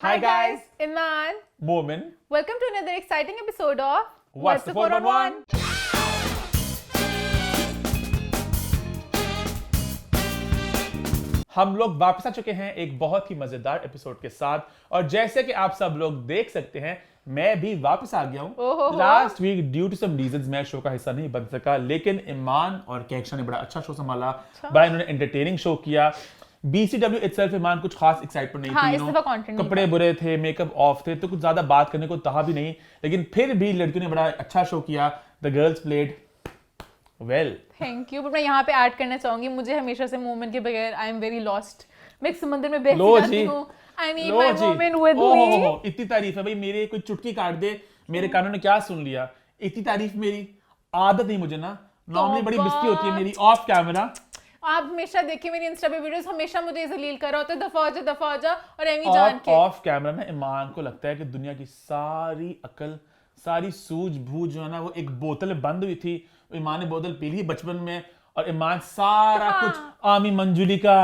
Hi guys, Iman. Momin. Welcome to another exciting episode of What's the 4 on 1? हम लोग वापस आ चुके हैं एक बहुत ही मजेदार एपिसोड के साथ और जैसे कि आप सब लोग देख सकते हैं मैं भी वापस आ गया हूँ last week due to some reasons मैं शो का हिस्सा नहीं बन सका लेकिन ईमान और कैक्शा ने बड़ा अच्छा शो संभाला बड़ा इन्होंने एंटरटेनिंग शो किया BCW itself ईमान कुछ खास एक्साइटमेंट नहीं हाँ, थी इस दफा content कपड़े बुरे थे मेकअप ऑफ थे तो कुछ ज्यादा बात करने को था भी नहीं लेकिन फिर भी लड़कियों ने बड़ा अच्छा शो किया the girls played well thank you. But मैं यहाँ पे ऐड करना चाहूंगी मुझे हमेशा से मोमेंट के बगैर आई एम वेरी लॉस्ट। मैं एक समंदर में बह जाती हूँ। I need my moment with me. इतनी तारीफ है भाई मेरे कोई चुटकी काट दे मेरे कानों ने क्या सुन लिया इतनी तारीफ मेरी आदत नहीं मुझे ना नॉर्मली बड़ी बिस्ती होती है मेरी ऑफ कैमरा। आप हमेशा देखिए मेरी इंस्टा पे वीडियोस हमेशा मुझे जलील कर रहा होता है दफा जा और एमी जान के ऑफ कैमरा ना ईमान को लगता है कि दुनिया की सारी अकल सारी सूझबूझ जो है ना वो एक बोतल में बंद हुई थी ईमान ने बोतल पी ली बचपन में और ईमान सारा कुछ आमी मंजुली का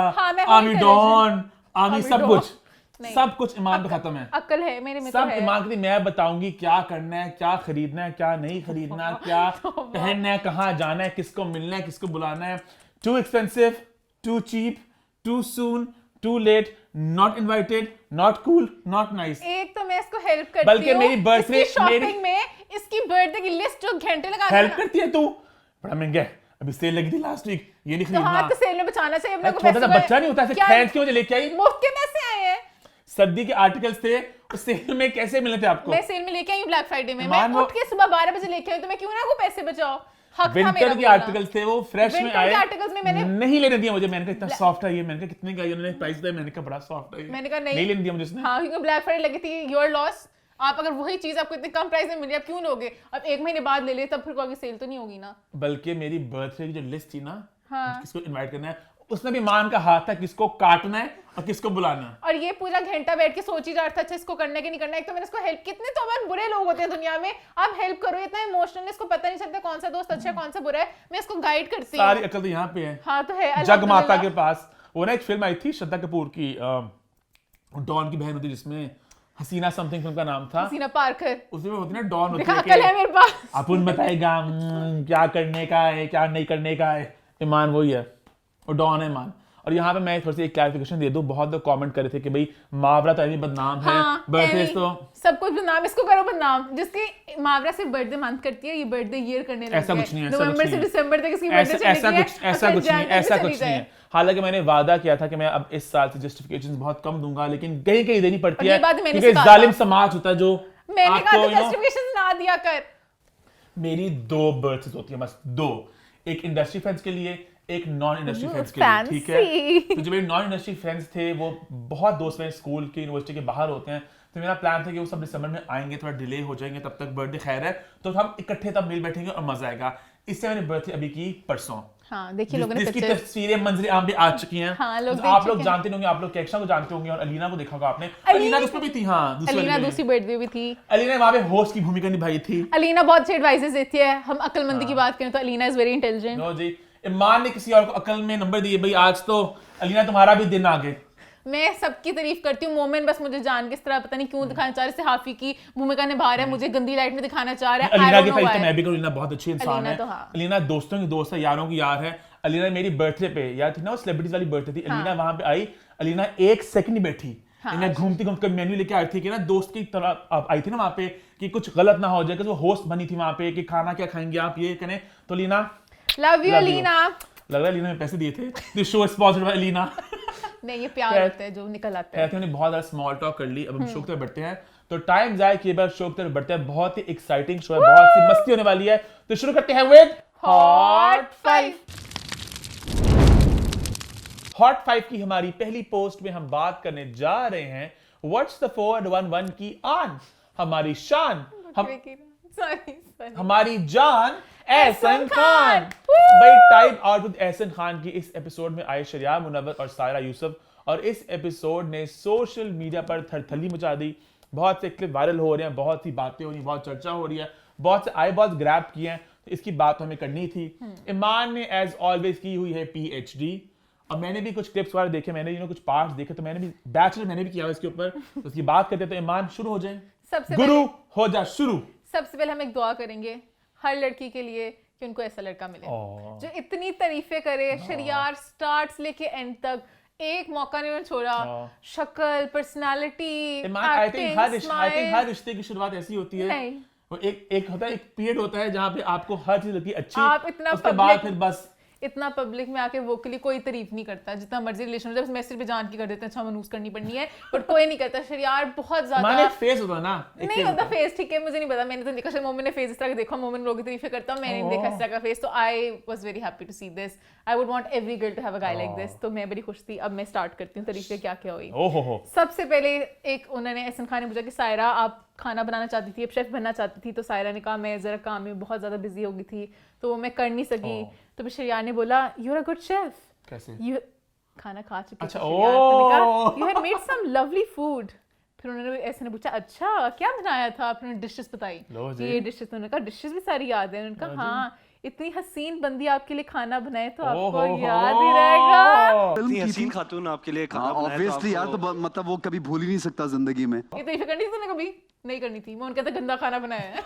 आमी डॉन आमी सब कुछ ईमान पे खत्म है। अक्ल है मेरे में सब ईमान की मैं बताऊंगी क्या करना है क्या खरीदना है क्या नहीं खरीदना क्या पहनना है कहाँ जाना है किसको मिलना है किसको बुलाना है too expensive too cheap too soon too late not invited not cool not nice। एक तो मैं इसको हेल्प करती हूँ बल्कि मेरी बर्थडे शॉपिंग में इसकी बर्थडे की लिस्ट जो घंटे लगा हेल्प करती है तू बड़ा महंगा है अभी सेल लगी थी लास्ट वीक ये नहीं खरीदना। तो सेल में बचाना चाहिए अपने को। छोटा सा बच्चा नहीं होता ऐसे खरीद के मुझे लेके आई मुफ्त के पैसे आए हैं सर्दी के आर्टिकल्स थे उस सेल में कैसे मिले थे आपको। मैं सेल में लेके आई ब्लैक फ्राइडे में मैं उठ के सुबह 12 बजे लेके आई तो मैं क्यों ना को पैसे बचाओ। विंटर के आर्टिकल्स थे वो फ्रेश में आए आर्टिकल्स में मैंने नहीं लेने दिया मुझे मैंने कहा इतना सॉफ्ट है ये मैंने कहा कितने का उन्होंने प्राइस दिया मैंने कहा बड़ा सॉफ्ट है मैंने कहा नहीं लेने दिया मुझे उसने। हाँ क्योंकि ब्लैक फ्राइडे लगी थी योर लॉस। आप अगर वही चीज आपको इतने कम प्राइस में मिली आप क्यों लोगे अब एक महीने बाद ले ले तब फिर कोई सेल तो नहीं होगी ना। बल्कि मेरी बर्थडे की जो लिस्ट थी ना किसको इनवाइट करना है उसने भी मान का हाथ था किसको काटना है और किसको बुलाना है और ये पूरा घंटा बैठ के सोच ही जा रहा था अच्छा इसको करना है कि नहीं करना है। एक तो मैंने इसको हेल्प कितने तो बहुत बुरे लोग होते हैं दुनिया में आप हेल्प करो इतना इमोशनल इसको पता नहीं चलता कौन सा दोस्त अच्छा है कौन सा बुरा है मैं इसको गाइड करती हूँ। सारी अकल तो यहाँ पे है। हाँ तो है जग माता के पास वो ना एक फिल्म आई थी श्रद्धा कपूर की डॉन की बहन होती जिसमें हसीना समथिंग फिल्म का नाम था हसीना पार्कर उसमें होती ना डॉन होती है अकल है मेरे पास अपन बताएगा क्या करने का है क्या नहीं करने का है ईमान वही है और डॉन है ईमान। और यहाँ पे मैं थोड़ी सी एक क्लैरिफिकेशन दे दूं बहुत लोग कमेंट कर रहे थे कि भाई मावरा तो ऐसी बदनाम है बर्थडे तो सब कुछ बदनाम इसको करो बदनाम जिसकी मावरा सिर्फ बर्थडे मंथ करती है ये बर्थडे ईयर करने लगी है। ऐसा कुछ नहीं है नवंबर से दिसंबर तक इसकी बर्थडे चली गई है ऐसा कुछ नहीं है। हालांकि मैंने वादा किया था कि मैं अब इस साल से जस्टिफिकेशन बहुत कम दूंगा लेकिन कहीं कहीं देनी पड़ती है क्योंकि जालिम समाज होता है जो मैंने कहा जस्टिफिकेशन ना दिया कर। मेरी 2 बर्थडेज होती है बस 2 एक इंडस्ट्री फ्रेंड्स के लिए एक नॉन इंडस्ट्री फ्रेंड्स के लिए ठीक है। तो जो मेरे नॉन इंडस्ट्री फ्रेंड्स थे वो बहुत दोस्त मेरे स्कूल के यूनिवर्सिटी के बाहर होते हैं तो मेरा प्लान था कि वो सब दिसंबर में आएंगे थोड़ा डिले हो जाएंगे तब तक बर्थडे खैर है तो हम इकट्ठे तब मिल बैठेंगे और मजा आएगा। इससे मैंने बर्थडे अभी की परसों हाँ, देखिए लोगों ने जिसकी तस्वीरें मंजरें आप भी आ चुकी हैं। हाँ, आप लोग जानते होंगे आप लोग कैक्शा को जानते होंगे और अलीना को देखा होगा आपने। अलीना उसमें भी थी हाँ अलीना दूसरी बर्थडे भी थी। अलीना वहां पे होस्ट की भूमिका निभाई थी। अलीना बहुत अच्छी एडवाइसेस देती है हम अक्लमंदी की बात करें तो Alina is very intelligent. No जी ईमान ने किसी और को अकल में नंबर दिए भाई आज तो अलीना तुम्हारा भी दिन आ गए। मैं सबकी तारीफ करती हूँ मोमेंट बस मुझे जान किस तरह पता नहीं क्यों दिखाना चाह रहे हाफी की भूमिका निभा रहा है मुझे गंदी लाइट में दिखाना चाह रहा है। अलीना की तारीफ तो मैं भी करूँ अलीना बहुत अच्छी इंसान है। हाँ। अलीना दोस्तों की दोस्त है यारों की यार है। अलीना मेरी बर्थडे पे याद थी ना वो सेलिब्रिटीज वाली बर्थडे थी अलीना वहां पे आई अलीना एक सेकंड ही बैठी इन्हें घूमती घूमती मेन्यू लेके आई थी कि ना दोस्त की तरह आई थी ना वहां पे कि कुछ गलत ना हो जाए वो होस्ट बनी थी वहां पे कि खाना क्या खाएंगे आप ये करें तो अलीना लव यू अलीना लग रहा है अलीना ने पैसे दिए थे this show is sponsored by Alina. नहीं ये प्यार होता है जो निकल आता है। हमने बहुत ज्यादा स्मॉल टॉक कर ली अब हम शो की तरफ बढ़ते हैं तो टाइम जाए कि बार शो की तरफ बढ़ते हैं बहुत ही एक्साइटिंग शो है बहुत सी मस्ती होने वाली है तो शुरू करते हैं विद हॉट 5। हॉट 5 की हमारी पहली पोस्ट में हम बात करने जा रहे हैं व्हाट्स द 411 की आन हमारी शान हमारी जान एहसन खान। भाई time out with Ehsan Khan की इस एपिसोड में आए शरिया मुनव्वर और सायरा यूसुफ और इस एपिसोड ने सोशल मीडिया पर थरथली मचा दी। बहुत से क्लिप वायरल हो रहे हैं बहुत सी बातें हो रही हैं बहुत चर्चा हो रही है बहुत से आई बॉल्स ग्रैब किए हैं तो इसकी बात हमें करनी थी। ईमान ने एज ऑलवेज की हुई है PhD अब मैंने भी कुछ क्लिप्स वगैरह देखे, मैंने कुछ पार्ट्स देखे, तो मैंने भी बैचलर मैंने भी किया हुआ इसके ऊपर। तो उसकी बात करते हैं, तो ईमान शुरू हो जाए, सबसे गुरु हो जा शुरू। सबसे पहले हम एक दुआ करेंगे हर लड़की के लिए कि उनको ऐसा लड़का मिले जो इतनी तारीफें करे। शरियार स्टार्ट लेके एंड तक एक मौका नहीं उन्होंने छोड़ा। शक्ल, पर्सनालिटी, एक्टिंग, हर रिश्ते की शुरुआत ऐसी होती है। वो एक होता है, एक पीरियड होता है जहाँ पे आपको हर चीज लगती है अच्छी, आप इतना उसके बाद फिर बस इतना पब्लिक में आके वोकली कोई तारीफ नहीं करता, जितना मर्जी रिलेशन हो जाए मैसेज पे जान की कर देते हैं, अच्छा मनूस करनी पड़नी है, बट कोई नहीं करता। शरियार बहुत ज्यादा फेस होता ना, नहीं होता फेस, ठीक है मुझे नहीं पता, मैंने तो देखा शायद मोमिन ने फेस इस तरह का देखा, मोमिन लोगों की तारीफें करता, मैंने नहीं देखा इस तरह का फेस। तो I was very happy to see this, I would want every girl to have a guy like this. तो मैं बड़ी खुश थी। अब मैं स्टार्ट करती हूँ तारीफें क्या क्या हुई। सबसे पहले एक उन्होंने एहसन खान ने पूछा कि सायरा आप खाना बनाना चाहती थी, अब शेफ बनना चाहती थी। तो सायरा ने कहा मैं जरा काम में बहुत ज्यादा बिजी हो गई थी तो वो मैं कर नहीं सकी। तो फिर शरियार ने बोला you are a good chef. कैसे? यू खाना खा चुकी अच्छा, you had made some lovely food. फिर उन्होंने ऐसे ने पूछा अच्छा क्या बनाया था, फिर उन्होंने डिशेस बताई कि ये डिशेस। उन्होंने कहा डिशेस भी सारी याद है। उन्होंने कहा हाँ इतनी हसीन बंदी आपके लिए खाना बनाए तो आपको याद ही रहेगा। इतनी हसीन खातून आपके लिए खाना बनाए तो ऑब्वियसली यार, तो मतलब वो कभी भूल ही नहीं सकता जिंदगी में। ये तारीफ करनी थी तूने कभी नहीं करनी थी, मैं उनका तो गंदा खाना बनाया है।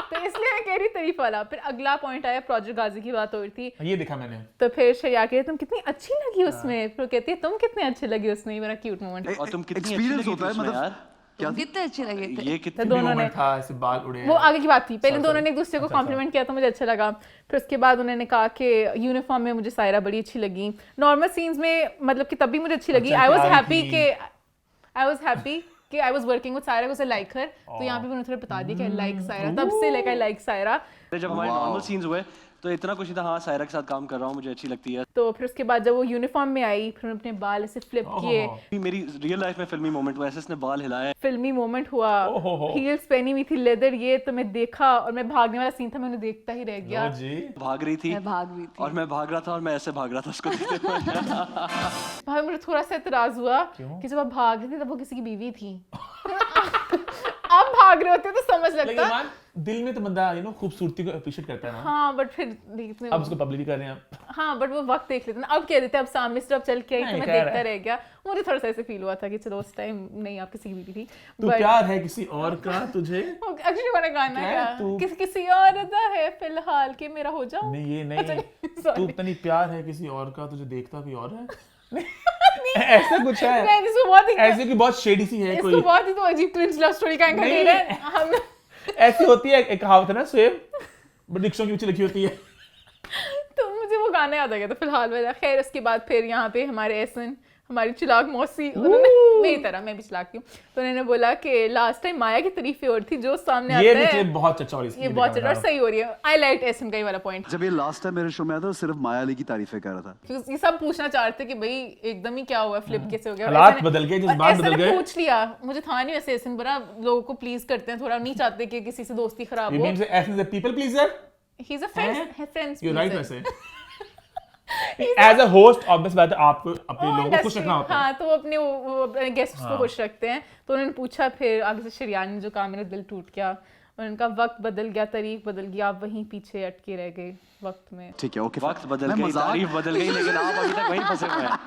तो इसलिए मैं कह रही तारीफ वाला। फिर अगला पॉइंट आया, प्रोजेक्ट गाजी की बात हो रही थी, ये देखा मैंने। तो फिर शरिया कह रही तुम कितनी अच्छी लगी उसमें। फिर कहती है तुम कितने अच्छे लगे उसमें, मेरा क्यूट मोमेंट। और तुम कितनी अच्छी एक्सपीरियंस लगी होता है थी उसमें मतलब यार, क्या कितने अच्छे लगे थे ये तो कितनी दोनों ने था, ऐसे बाल उड़े, वो आगे की बात थी। पहले दोनों ने एक दूसरे को कॉम्प्लीमेंट किया तो मुझे अच्छा लगा। फिर उसके बाद उन्होंने कहा कि यूनिफॉर्म में मुझे सायरा बड़ी अच्छी लगी। नॉर्मल सीन्स में मतलब कि तब भी मुझे अच्छी लगी। आई वाज हैप्पी कि I was working with Saira because I like her. तो यहाँ पे मैंने थोड़ा बता दिया कि आई लाइक सायरा, तब से लाइक आई लाइक सायरा। जब हमारे नॉर्मल सीन्स हुए तो इतना कुछ नहीं था, हाँ सायरा के साथ काम कर रहा हूँ मुझे अच्छी लगती है। तो फिर उसके बाद जब वो यूनिफॉर्म में आई, फिर अपने बाल ऐसे फ्लिप किए। मेरी रियल लाइफ में फिल्मी मोमेंट हुआ, ऐसे इसने बाल हिलाया, फिल्मी मोमेंट हुआ। हील्स पहनी हुई थी लेदर, ये तो मैं देखा और मैं भागने वाला सीन था, मैं उन्हें देखता ही रह गया। भाग रही थी और मैं भाग रहा था और मैं ऐसे भाग रहा था उसको देखते हुए। भाई मुझे थोड़ा सा एतराज हुआ कि जब आप भाग रहे थे तब वो किसी की बीवी थी। आप भाग रहे होते तो समझ लगता। दिल में तो बंदा खूबसूरती को अप्रिशिएट करता है ना। हाँ बट फिर अब उसको पब्लिक कर रहे हैं। हाँ बट वो वक्त देख लेते ना। अब कह देते अब सामने से जब चल के आई तो मैं देखता रह गया। मुझे थोड़ा सा ऐसे फील हुआ था कि चलो उस टाइम नहीं आप किसी की बीवी थी। तू प्यार है किसी और का तुझे, अक्षय वाला गाना क्या किसी और दा है फिलहाल के मेरा हो जाओ। नहीं ये नहीं, तू इतनी प्यार है किसी और का तुझे देखता भी और है। ऐसा कुछ है, ऐसे की बहुत शेडी सी है कोई, बहुत ही तो अजीब ट्विंस लव स्टोरी का एंकर दे रहे हैं हम। ऐसी होती है एक कहावत है ना, स्वेब बट रिक्शों के पीछे लिखी होती है। तो मुझे वो गाना याद आ गया। तो फिलहाल वाला खैर उसके बाद फिर यहाँ पे हमारे एहसन हमारी चिराग मौसी, उन्होंने मेरी तरह मैं भी चिराग की हूँ, तो उन्होंने बोला कि लास्ट टाइम माया की तारीफें और थी जो सामने आता है ये बहुत अच्छा और ये बहुत अच्छा और सही हो रही है। आई लाइक एहसन का ये वाला पॉइंट। जब ये लास्ट टाइम मेरे शो में आया था सिर्फ माया अली की तारीफें कर रहा था, क्योंकि ये सब पूछना चाहते कि भाई एकदम ही क्या हुआ, फ्लिप कैसे हो गया, हालात बदल गए, जज्बात बदल गए। पूछ लिया, मुझे था नहीं वैसे एहसन बड़ा लोगों को प्लीज करते हैं, थोड़ा नहीं चाहते कि किसी से दोस्ती खराब हो। You mean Ehsan is a people pleaser? He is a friends You're right वैसे। As a host obvious बात है आपको अपने लोगों को खुश रखना होता है। हाँ तो वो अपने गेस्ट्स को खुश रखते हैं। तो उन्होंने पूछा फिर आगे से शरियान ने जो कहा मेरा दिल टूट गया। उनका वक्त बदल गया, तारीख बदल गई, आप वहीं पीछे अटके रह गए वक्त में। ठीक है ओके, वक्त बदल गई, तारीफ बदल गई, लेकिन आप अभी तक वहीं फंसे हुए हैं।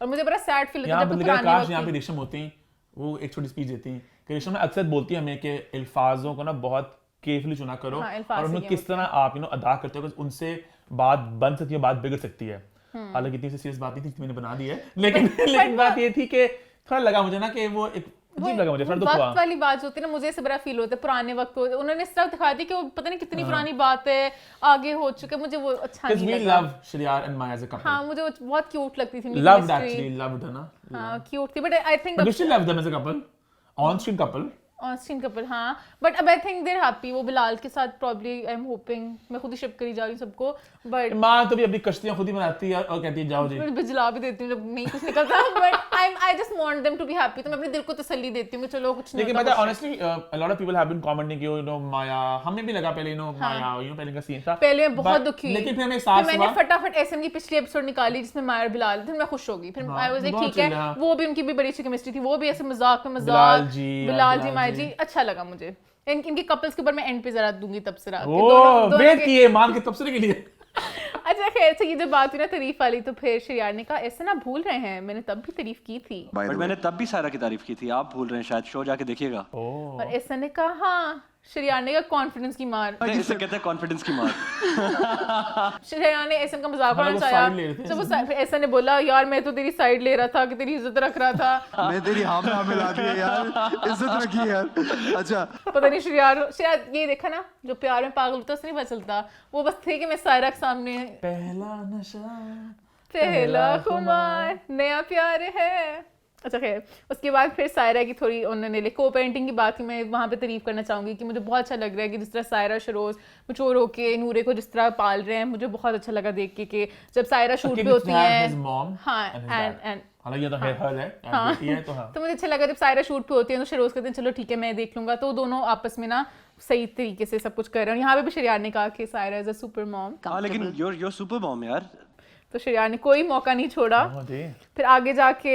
और मुझे बड़ा सैड फील होता है जब पुरानी काश यहाँ पे रेशम होती हैं, वो एक छोटी स्पीच देती हैं कि रेशम अक्सर बोलती है हमें कि अल्फाजों को ना बहुत केयरफुली चुना करो और उन्हें किस तरह आप अदा करते हो, उनसे बात बन सकती है, बात बिगड़ सकती है। हालांकि इतनी सीरियस बात नहीं थी, मैंने बना दी है, लेकिन बात ये थी कि थोड़ा लगा मुझे ना कि वो एक अजीब लगा मुझे, थोड़ा दुख हुआ। वक्त वाली बात होती है ना, मुझे इससे बड़ा फील होता है पुराने वक्त को उन्होंने इस तरह दिखा दी कि वो पता नहीं कितनी पुरानी बात है, आगे हो चुके, मुझे वो अच्छा नहीं लगा। We love Shariar and Maya as a couple. हाँ मुझे वो बहुत क्यूट लगती थी। Loved actually, loved है ना। हाँ क्यूट थी, but I think But you still love them as a couple, on-screen couple. On-screen couple हाँ, बट अब आई थिंक देयर हैप्पी। वो बिलाल के साथ प्रॉब्ली आई एम होपिंग, मैं खुद ही शिप करी जा रही हूँ सबको, बट माँ तो भी अपनी कश्तियाँ खुद ही बनाती है और कहती है जाओ जी, मैं जला भी देती हूँ जब नहीं कुछ निकलता, but I just want them to be happy. तो मैं अपने दिल को तसल्ली देती हूँ कि चलो कुछ नहीं। लेकिन पता honestly a lot of people have been commenting कि माया, हमें भी लगा पहले माया पहले का सीन था, पहले मैं बहुत दुखी हुई, लेकिन फिर हमें साथ मैंने फटाफट एसएम की पिछली एपिसोड निकाली जिसमें माया और बिलाल, फिर मैं खुश हो गई। फिर आई वाज लाइक ठीक है, वो भी उनकी भी बड़ी अच्छी केमिस्ट्री थी, वो भी ऐसे मजाक में मजाक, बिलाल जी माया जी अच्छा लगा मुझे। इनके कपल्स के ऊपर मैं एंड पे जरा दूंगी तब्सरा, दोनों किए मान के तब्सरे के लिए। अच्छा खैर से ये जो बात हुई ना तारीफ वाली, तो फिर श्रेयार ने कहा ऐसे ना भूल रहे हैं, मैंने तब भी तारीफ की थी। By the but way. मैंने तब भी सायरा की तारीफ की थी, आप भूल रहे हैं शायद, शो जाके देखिएगा। और ऐसा ने कहा हाँ, श्रेयार ने कहा कॉन्फिडेंस की मार। नहीं, इसे कहते हैं कॉन्फिडेंस की मार। श्रेया ने ऐसा का मजाक हाँ, वो उड़ाना चाहा, side ले रहे थे। तो वो फिर ऐसा ने बोला यार मैं तो तेरी साइड ले रहा था कि तेरी इज्जत रख रहा था। मैं तेरी हाँ में हाँ मिला दी है यार, इज्जत रखी यार। अच्छा पता नहीं श्रेया ये देखा ना, जो प्यार में पागल होता है उससे नहीं पता चलता, वो बस थे कि मैं सायरा के सामने पहला नशा पहला खुमार नया प्यार है। अच्छा खैर उसके बाद फिर सायरा की थोड़ी उन्होंने को पेरेंटिंग की बात की, मैं वहाँ पे तारीफ करना चाहूँगी कि मुझे बहुत अच्छा लग रहा है कि जिस तरह सायरा शरोज मचोर होके नूरे को जिस तरह पाल रहे हैं, मुझे बहुत अच्छा लगा देख के कि जब सायरा शूट पे होती है। हाँ एंड हालांकि ये तो हर है बेटी है तो हाँ। तो मुझे अच्छा लगा जब सायरा शूट पे होती है तो शरोज कहते हैं चलो ठीक है मैं देख लूंगा, तो दोनों आपस में ना सही तरीके से सब कुछ कर रहे हैं। और यहाँ पे भी श्रेया ने कहा कि Saira is a super mom. हाँ लेकिन योर सुपर मॉम यार। तो श्रेया ने कोई मौका नहीं छोड़ा। फिर आगे जाके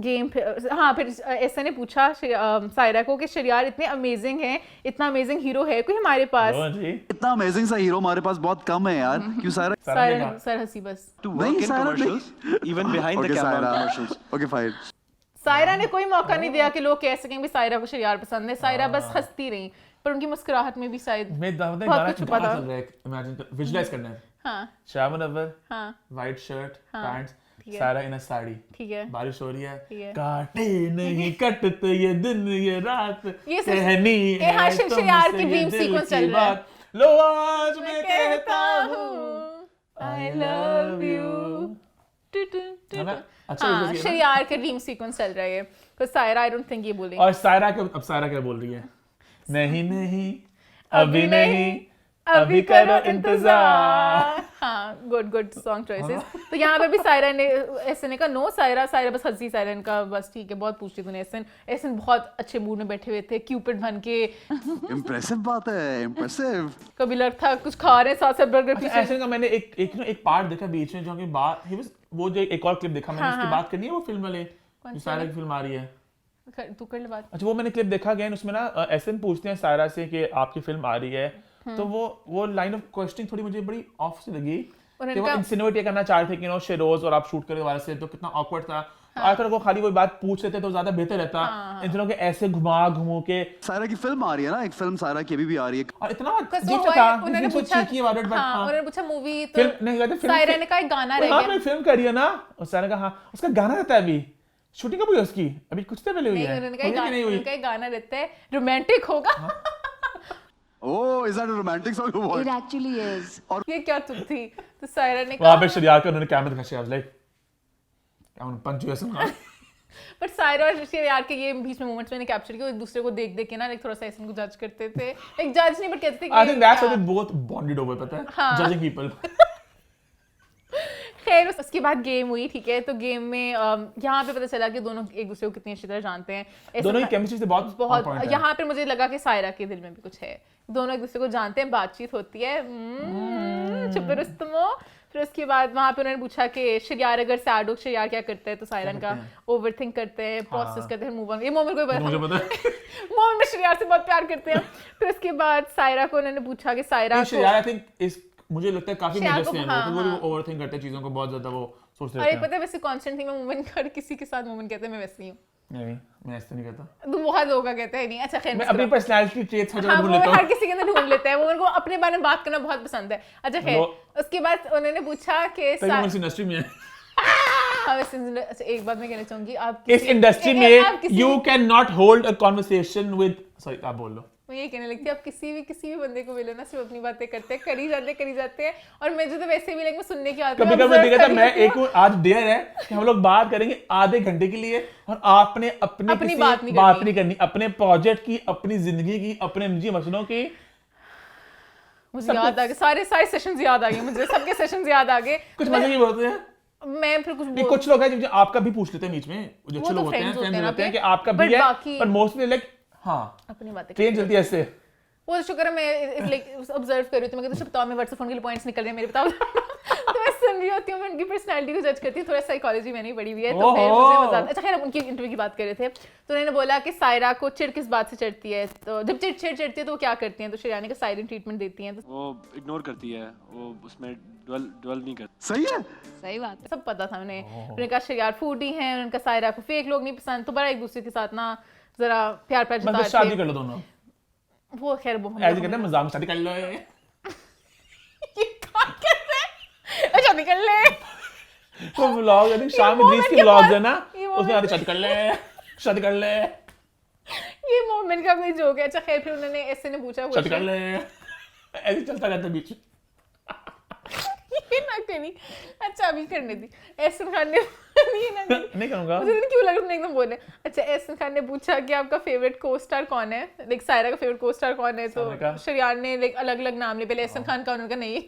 गेम फिर ऐसा ने पूछा सायरा को कि श्रेया इतने अमेजिंग है, इतना अमेजिंग हीरो है कोई हमारे पास? इतना अमेजिंग सा हीरो हमारे पास बहुत कम है यार। क्यों सायरा? सायरा सर हंसी बस। To work in commercials, even behind the camera commercials. Okay fine. Saira ने कोई मौका नहीं दिया कि लोग कह सकें भी सायरा को श्रेया पसंद है। सायरा बस हंसती रही, पर उनकी मुस्कुराहट में भी शायद बहुत कुछ छुपा था। इमेजिन विजुअलाइज करना है। हाँ श्रेया मुनव्वर, हाँ वाइट शर्ट पैंट्स, ठीक है। सायरा इन अ साड़ी, ठीक है बारिश हो रही ठीक है। है, काटे नहीं कटते ये दिन ये रात, ये सिर्फ- कहनी ये है हाँ, श्रेया तुमसे की ये dream दिल sequence की चल रहा है। बात। लो आज मैं कहता हूँ I love you। है ना? अच्छा हाँ visuals ये ना? श्रेया के ड्रीम सीक्वेंस चल रहा है, तो सायरा आई डोंट थिंक ये बोलेंगे। और सायरा क्या बोल रही है? नहीं नहीं अभी नहीं अभी करो इंतजार। हाँ गुड सॉन्ग चॉइसेस। तो यहाँ पे भी सायरा ने ऐसे ने कहा नो सायरा बस हंसी। सायरा ने कहा बस ठीक है बहुत पूछती तूने। ऐसन बहुत अच्छे मूड में बैठे हुए थे, क्यूपिड बन के। इम्प्रेसिव बात है, इम्प्रेसिव। कभी लगता कुछ खा रहे साथ बर्गर पीछे। ऐसे का मैंने एक पार्ट देखा बीच में, जो कि बात वो जो एक और क्लिप देखा मैंने, उसकी बात करनी है वो फिल्म वाले जो सायरा की फिल्म आ रही है। तू कर ले बात। अच्छा वो मैंने क्लिप देखा गया, उसमें ना ऐसे पूछते हैं सायरा से कि आपकी फिल्म आ रही है, तो वो लाइन ऑफ क्वेश्चनिंग थोड़ी मुझे बड़ी ऑफ सी लगी कि वो इंसिनुएट ये करना चाहते थे कि शेरोज और आप शूट करने वाले से, तो कितना ऑकवर्ड था। आज तक वो खाली कोई बात पूछ लेते तो ज्यादा बेहतर रहता। इन दोनों के ऐसे घुमा के सायरा की फिल्म आ रही है ना, एक फिल्म सायरा की अभी भी आ रही है। और इतना उन्होंने पूछा मूवी तो सायरा ने कहा एक गाना रह गया। फिल्म करी है ना, और सायरा ने कहा हाँ उसका गाना रहता है, अभी शूटिंग कब हुई उसकी? अभी कुछ देर पहले हुई है। उन्होंने कहा एक गाना रहता है, रोमांटिक होगा। Oh, is that a romantic song or what? It actually is. और ये क्या तुम थी? तो सायरा ने वहां कहा पे श्रेया का उन्होंने कैमरा दिखाया, I was like I want to punch you ऐसा। बट सायरा और श्रेया के ये बीच में मोमेंट्स मैंने कैप्चर किए, एक दूसरे को देख के ना लाइक थोड़ा सा ऐसे को जज करते थे। एक जज नहीं बट कहते थे I think that's why they both bonded over, पता है, judging people। खैर उसके बाद गेम हुई, ठीक है। तो गेम में यहाँ पे पता चला कि दोनों एक दूसरे को कितनी अच्छी तरह जानते हैं। दोनों की केमिस्ट्री से बहुत बहुत on point है। यहाँ पे मुझे लगा कि सायरा के दिल में भी कुछ है, दोनों एक दूसरे को जानते हैं, बातचीत होती है। चुप रुस्तमो। फिर उसके बाद वहाँ पे उन्होंने पूछा कि श्रेयार अगर सैड हो, श्रेयार क्या करता है? तो सायरन का ओवरथिंक करते हैं, प्रोसेस करते हैं, मूव ऑन। ये मोमेंट को मुझे पता है। मोमेंट में श्रेयार से बहुत प्यार करते हैं। फिर उसके बाद सायरा को उन्होंने पूछा कि सायरा को श्रेया आई थिंक इस मुझे लगता है काफी श्रेया मेजर को- सीन हाँ, है, वो हाँ। ओवरथिंक करते हैं चीजों को बहुत ज्यादा, वो सोचते अरे रहते हैं। पता है वैसे कांस्टेंट थी मैं मूवमेंट कर किसी के साथ मूवमेंट कहते हैं, मैं वैसी हूँ। नहीं मैं ऐसा नहीं करता, तू बहुत लोगों का कहते हैं नहीं। अच्छा खैर मैं अपनी पर्सनालिटी ट्रेट्स हर हाँ जगह ढूंढ वो लेता हर हूँ। किसी के अंदर ढूंढ लेता है, वो उनको अपने बारे में बात करना बहुत पसंद है। अच्छा खैर उसके बाद उन्होंने पूछा कि तभी मैं इस इंडस्ट्री में हाँ वैसे अच्छा एक बात मैं कहना चाहूंगी, आप इस इंडस्ट्री में you can not hold a conversation with, sorry आप बोल लो। मैं ये कहने लगती आप किसी भी बंदे को मिलो ना, सिर्फ अपनी बातें करते हैं, करी जाते हैं। और मुझे तो वैसे भी मैं सुनने की आदत है, कभी observe देखा था करी मैं जाती एक हूँ। आज डेयर है कि हम लोग बात करेंगे आधे घंटे के लिए और आपने अपनी अपनी किसी बात नहीं करनी, अपने प्रोजेक्ट की, अपनी जिंदगी की, अपने निजी मसलों की। मुझे याद आ गए सारे सेशंस याद आ गए, मुझे सबके सेशंस याद आ गए। कुछ मजे की बोलते हैं। मैं फिर नहीं कुछ लोग हैं जो आपका भी पूछ लेते हैं बीच में, जो अच्छे तो लोग होते हैं, friends फ्रेंड्स होते हैं होते हैं ना कि आपका भी but है, बाकी- पर मोस्टली लाइक हाँ अपनी बातें ट्रेन चलती है ऐसे। वो शुक्र है मैं लाइक ऑब्जर्व कर रही हूँ, मैं कहती हूँ बताओ मैं व्हाट्सएप फोन के लिए पॉइंट्स निकल रहे हैं मेरे, बताओ तो मैं सुन रही होती हूँ, मैं उनकी पर्सनालिटी को जज करती हूँ, थोड़ा साइकोलॉजी मैंने ही पढ़ी हुई है तो फिर मुझे मजा आता है। अच्छा खैर उनकी इंटरव्यू की बात कर रहे थे तो उन्होंने बोला कि सायरा को चिढ़ किस बात से चढ़ती है, तो जब चिढ़ चढ़ती है तो वो क्या करती हैं, तो शरियानी का साइलेंट ट्रीटमेंट देती हैं, तो वो इग्नोर करती है, वो उसमें ड्वेल नहीं करती। सही है। सही बात है, सब पता था उन्हें। उन्होंने कहा शरियार फूडी हैं, उनका सायरा को फेक लोग नहीं पसंद, तो बड़ा एक दूसरे के साथ ना जरा प्यार प्यार मतलब जताते शादी कर लो दोनों, वो खैर वो ऐसे कहते हैं मजाक में शादी कर लो। ये कौन कर रहा है, शादी कर ले। तो व्लॉग आई थिंक शाम इदरीस के व्लॉग्स है ना, उसमें आते शादी कर ले, शादी कर ले, ये मोमेंट का कोई जोक है। अच्छा खैर फिर उन्होंने ऐसे ने पूछा शादी कर ले, ऐसे चलता रहता है बीच में। ये ना करी, अच्छा अभी करने दी। एहसन खान ने ये ना करी, नहीं करूंगा, मुझे नहीं क्यों लग रहा तुमने एकदम बोले। अच्छा एहसन खान ने पूछा कि आपका फेवरेट को स्टार कौन है, लाइक सायरा का फेवरेट को स्टार कौन है, तो शरियार ने लाइक अलग अलग नाम लिए, पहले एहसन खान का, उन्होंने कहा नहीं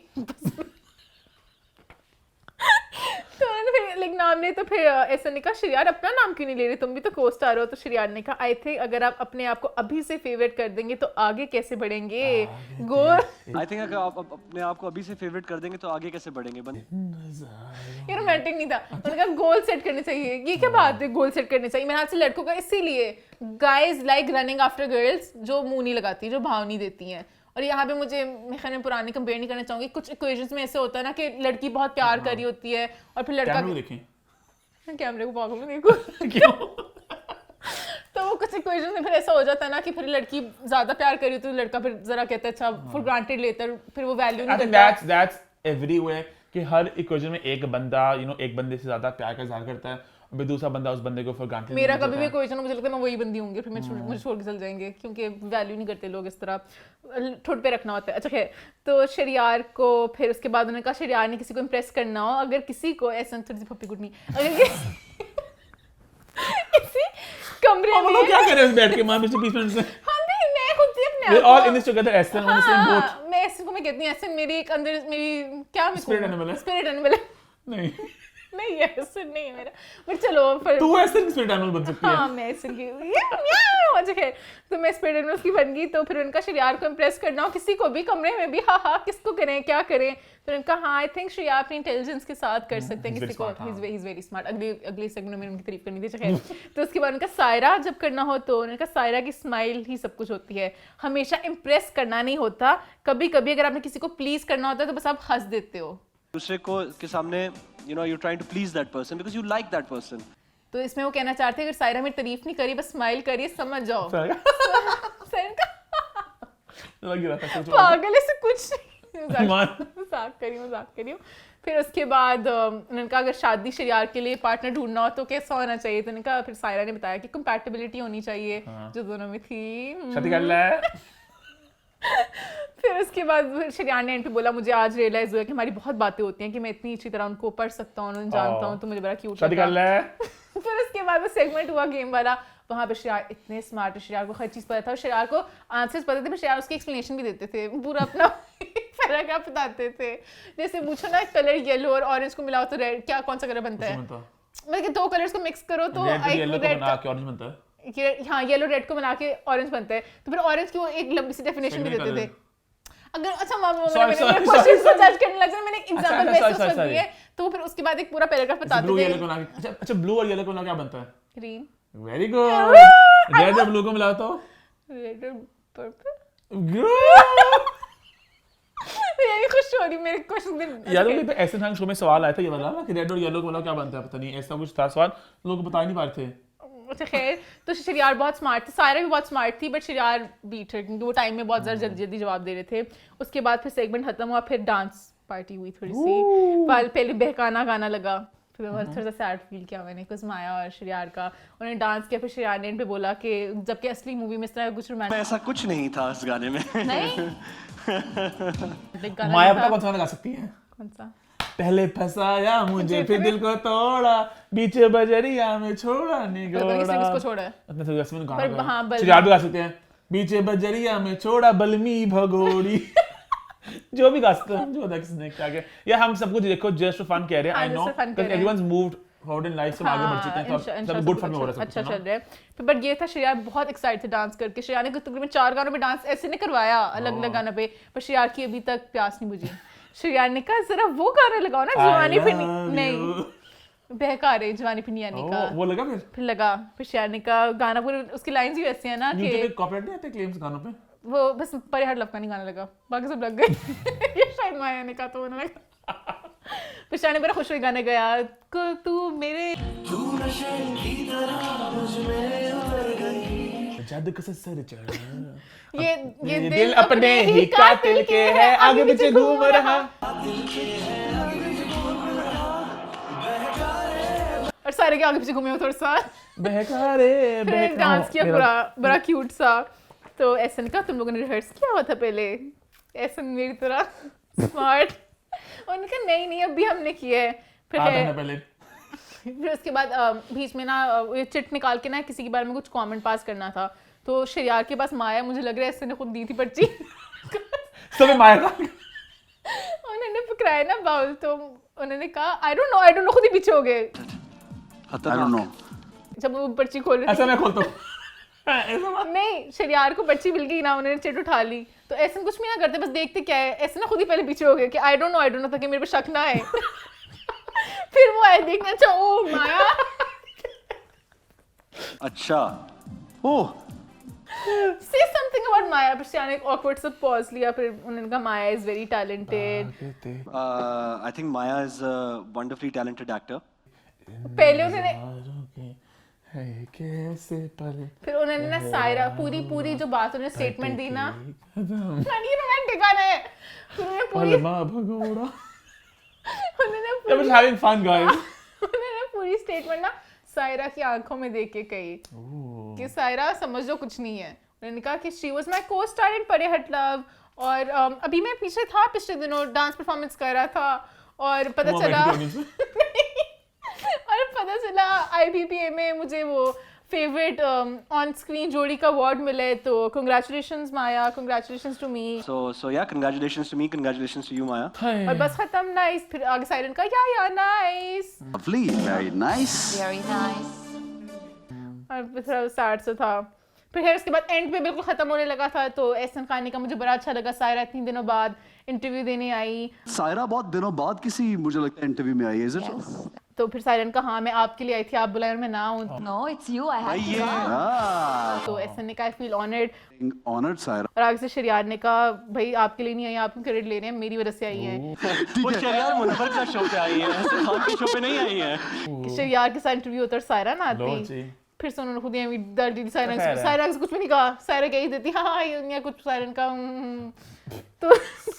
तो उन्होंने फिर लाइक नाम लिए, तो फिर ऐसा ने कहा शरियार अपना नाम क्यों नहीं ले रही, तुम भी तो को स्टार हो, तो शरियार ने कहा आई थिंक अगर आप अपने आप को अभी से फेवरेट कर देंगे तो आगे कैसे बढ़ेंगे, गोल आई थिंक अगर आप अपने आप को अभी से फेवरेट कर देंगे तो आगे कैसे बढ़ेंगे। ये रोमांटिक नहीं था, उन्होंने कहा गोल सेट करने चाहिए। ये क्या बात है गोल सेट करने चाहिए, मेरे हाथ से लड़कों का, इसीलिए guys like running after girls जो मुंह नहीं लगाती, जो भाव नहीं देती हैं। और यहाँ पे मुझे मैं खैर पुरानी कंपेयर नहीं करना चाहूंगी, कुछ इक्वेशंस में ऐसे होता है ना कि लड़की बहुत प्यार कर रही होती है और फिर लड़का कैमरे को पागल में देखो क्यों? तो वो कुछ इक्वेशन में फिर ऐसा हो जाता है ना कि फिर लड़की ज्यादा प्यार कर रही होती है, तो लड़का फिर जरा कहता है अच्छा फॉर ग्रांटेड लेता है, फिर वो वैल्यू नहीं करता। that's everywhere कि हर इक्वेशन में एक बंदा एक बंदे से ज्यादा प्यार का इजहार करता है, और दूसरा बंदा उस बंदे को फॉर ग्रांटेड। मेरा कभी भी इक्वेशन मुझे लगता है मैं वही बंदी होंगी, फिर मुझे छोड़ के चल जाएंगे, क्योंकि वैल्यू नहीं करते लोग, इस तरह ठुट पे रखना होता है। अच्छा खैर तो शरियार को फिर उसके बाद उन्होंने कहा शरियार ने किसी को इम्प्रेस करना हो, अगर किसी को ऐसा थोड़ी सी पप्पी गुडनी, अगर किसी कमरे में लोग क्या कर रहे हैं बैठ के मां पीछे 20 मिनट से, हम भी मैं खुद से अपने we're आप all in this together, Esther on the same boat। हाँ, मैं ऐसे को मैं कहती हूँ ऐसे मेरी एक अंदर मेरी क्या मैं Spirit animal है। स्पिरिट एनिमल है, नहीं नहीं है ऐसे नहीं है मेरा, बट चलो फिर तू ऐसे स्पिरिट एनिमल बन सकती है। हाँ मैं ऐसे की अच्छा खैर तो मैं स्पिरिट एनिमल की बन गई, तो फिर उनका शरियार को इम्प्रेस करना हो किसी को भी कमरे में भी, हाँ किसको करें क्या करें, तो उनका हाँ आई थिंक शरियार अपनी इंटेलिजेंस के साथ कर सकते हैं किसी को, ही इज वेरी स्मार्ट। अगले सेगमेंट में उनकी तारीफ करनी थी। अच्छा खैर तो उसके बाद उनका सायरा जब करना हो तो उनका सायरा की स्माइल ही सब कुछ होती है, हमेशा इम्प्रेस करना नहीं होता, कभी कभी अगर आपने किसी को प्लीज करना होता है तो बस आप हंस देते हो दूसरे को के सामने, you're trying to please that person because you like that person। तो इसमें वो कहना चाहते हैं अगर सायरा मेरी तारीफ नहीं करी बस स्माइल करिए समझ जाओ पागल ऐसे कुछ नहीं, मजाक करी हूँ। फिर उसके बाद उन्होंने कहा अगर शादी शरियार के लिए पार्टनर ढूंढना हो तो कैसा होना चाहिए, तो उन्होंने कहा फिर सायरा ने बताया कि कंपैटिबिलिटी होनी चाहिए जो दोनों में थी। शादी कर ले। फिर उसके बाद शरियार ने एंड पे बोला मुझे आज रियलाइज हुआ कि हमारी बहुत बातें होती हैं कि मैं इतनी अच्छी तरह उनको पढ़ सकता हूँ, उन्हें जानता हूँ, तो मुझे बड़ा क्यूट शादी कर ले। फिर उसके बाद वो सेगमेंट हुआ गेम वाला, वहाँ पे शरियार इतने स्मार्ट, शरियार को हर चीज़ पता था और शरियार को आंसर्स पता थे, पर शरियार उसकी एक्सप्लेनेशन भी देते थे, पूरा अपना पैराग्राफ बताते थे। जैसे पूछो ना कलर येलो और ऑरेंज को मिलाओ तो रेड क्या कौन सा कलर बनता है, मतलब कि दो कलर्स को मिक्स करो तो हाँ येलो रेड को बना के ऑरेंज बनता है, तो फिर ऑरेंज की वो एक लंबी सी डेफिनेशन भी देते थे। अगर अच्छा मैंने क्वेश्चन को जज करने लगा, मैंने एग्जांपल बेस उस वक्त दिए, तो फिर उसके बाद एक पूरा पैराग्राफ बताते थे। अच्छा ब्लू और येलो को ना क्या बनता है? ग्रीन। Very good. रेड और ब्लू को मिलाओ तो रेड और पर्पल। ये खुश हो रही मेरे क्वेश्चन में। यार वो तो ऐसे ढंग शो में सवाल आया था ये वाला ना कि रेड और येलो को मिलाओ क्या बनता है, पता नहीं ऐसा कुछ था सवाल, लोग बता नहीं पा रहे थे। अच्छा खैर तो शरियार बहुत स्मार्ट थी, सायरा भी बहुत स्मार्ट थी, बट शरियार बीट है क्योंकि वो टाइम में बहुत ज़्यादा जल्दी जवाब दे रहे थे। उसके बाद फिर सेगमेंट खत्म हुआ, फिर डांस पार्टी हुई थोड़ी सी, पहले बहकाना गाना लगा, फिर थोड़ा सा सैड फील किया मैंने कुछ माया और शरियार का, उन्होंने डांस किया, फिर शरियार ने पे बोला कि जबकि असली मूवी में इस तरह कुछ रोमांटिक ऐसा कुछ नहीं था इस गाने में। नहीं माया पता कौन सा गा सकती है? कौन सा? पहले फंसाया मुझे फिर दिल को तोड़ा, बीच बजरिया में छोड़ा निगोड़ा। किसको छोड़ा है? अपने तो जैसे मैंने गाना पर हाँ शरियार भी गा सकते हैं, बीच बजरिया में छोड़ा बलमी भगोड़ी। जो भी गा सकते हैं, जो किसने क्या किया, या हम सब कुछ देखो जस्ट फॉर फन कह रहे हैं। I know everyone's moved forward in life से आगे बढ़ चुके हैं, तो सब गुड फन में हो रहा है, अच्छा चल रहा है। फिर बट ये था श्रेया बहुत एक्साइटेड थे डांस करके। श्रेया ने तकरीबन 4 गानों पे डांस ऐसे नहीं करवाया अलग अलग गानों पे, पर श्रेया की अभी तक प्यास नहीं बुझी। श्रेया ने कहा जरा वो गाना लगाओ ना, जवानी फिनी नहीं बहका रहे, जवानी फिनी यानी का वो लगा फिर लगा। फिर श्रेया ने कहा गाना पूरे उसकी लाइंस ही वैसी है ना कि यूट्यूब पे कॉपीराइट नहीं आते क्लेम्स गानों पे, वो बस परे हट लफका नहीं गाना लगा, बाकी सब लग गए। ये शायद माया ने कहा तो उन्होंने फिर श्रेया ने बड़ा खुश हुई गाने गाया को तू मेरे जादू का सर चढ़ा ये दिल अपने ही कातिल के है, आगे पीछे घूम रहा। और सारे के आगे पीछे घूमे थोड़ा सा, बहका रे फिर डांस किया पूरा बड़ा क्यूट सा। तो ऐसा नहीं कहा तुम लोगों ने रिहर्स किया हुआ था पहले, ऐसा मेरी तरह स्मार्ट। उन्होंने कहा नहीं नहीं अभी हमने किया है। फिर उसके बाद बीच में ना ये चिट निकाल के ना किसी के बारे में कुछ कमेंट पास करना था, तो शरियार के पास माया मुझे लग रहा है इसने खुद दी थी पर्ची। सब माया था। उन्होंने पकड़ाया ना बाउल, तो उन्होंने कहा आई डोंट नो खुद ही पीछे हो गए। I don't know. जब वो पर्ची खोल रहे ऐसा मैं खोलता हूँ। नहीं शरियार को पर्ची मिल गई ना, उन्होंने चिट उठा ली, तो ऐसा कुछ भी ना करते, बस देखते क्या है, ऐसे ना खुद ही पहले पीछे हो गए कि आई डोंट नो ताकि मेरे पे शक ना आए। फिर वो आए देखना, अच्छा ओ माया। अच्छा Oh, Say something about Maya। फिर श्रेया ने एक awkward सा pause लिया, फिर उन्होंने कहा माया is very talented। I think Maya is a wonderfully talented actor. पहले उन्होंने कैसे पल फिर उन्होंने ना सायरा पूरी जो बात उन्होंने स्टेटमेंट दी ना, ये रोमांटिक गाना है। फिर उन्होंने पूरी I was having fun, guys. उन्होंने पूरी स्टेटमेंट ना सायरा की आंखों में देख के कही कि सायरा समझ लो कुछ नहीं है। उन्होंने कहा कि शी वाज माय को-स्टार इन परे हट लव, और अभी मैं पीछे था पिछले दिनों डांस परफॉर्मेंस कर रहा था, और पता चला IBPA में मुझे वो फेवरेट ऑन स्क्रीन जोड़ी का अवार्ड मिला है, तो congratulations Maya, congratulations to me. So yeah, congratulations to me, congratulations to you, Maya. और बस खत्म, नाइस। फिर आगे साइरन का या nice, lovely, very nice. Very nice. और फिर सैड सा था। फिर उसके बाद एंड पे बिल्कुल खत्म होने लगा था, तो एहसान खानी का मुझे बड़ा अच्छा लगा। सायरा इतनी दिनों बाद इंटरव्यू देने आई, सायरा बहुत दिनों बाद किसी मुझे लगता है इंटरव्यू में आई है, is it so? तो फिर सायरन का हाँ मैं आपके लिए आई थी, आप बुलाए और मैं ना हूँ। No, it's you. I have to come. Ah, तो एहसान ने कहा I feel honoured, honored Saira. और आगे से शरियार ने कहा भाई आपके लिए नहीं आई, आप क्रेडिट ले रहे हैं, मेरी वजह से आई है। वो शरियार मुनव्वर का शो पे आई है, ऐसे खान के शो पे नहीं आई है। शरियार के साथ इंटरव्यू होता और सायरा ना आती, फिर से उन्होंने खुद ही दर्दी सायरा से कुछ भी नहीं कहा, सायरा कही देती हाँ ये कुछ सायरन का तो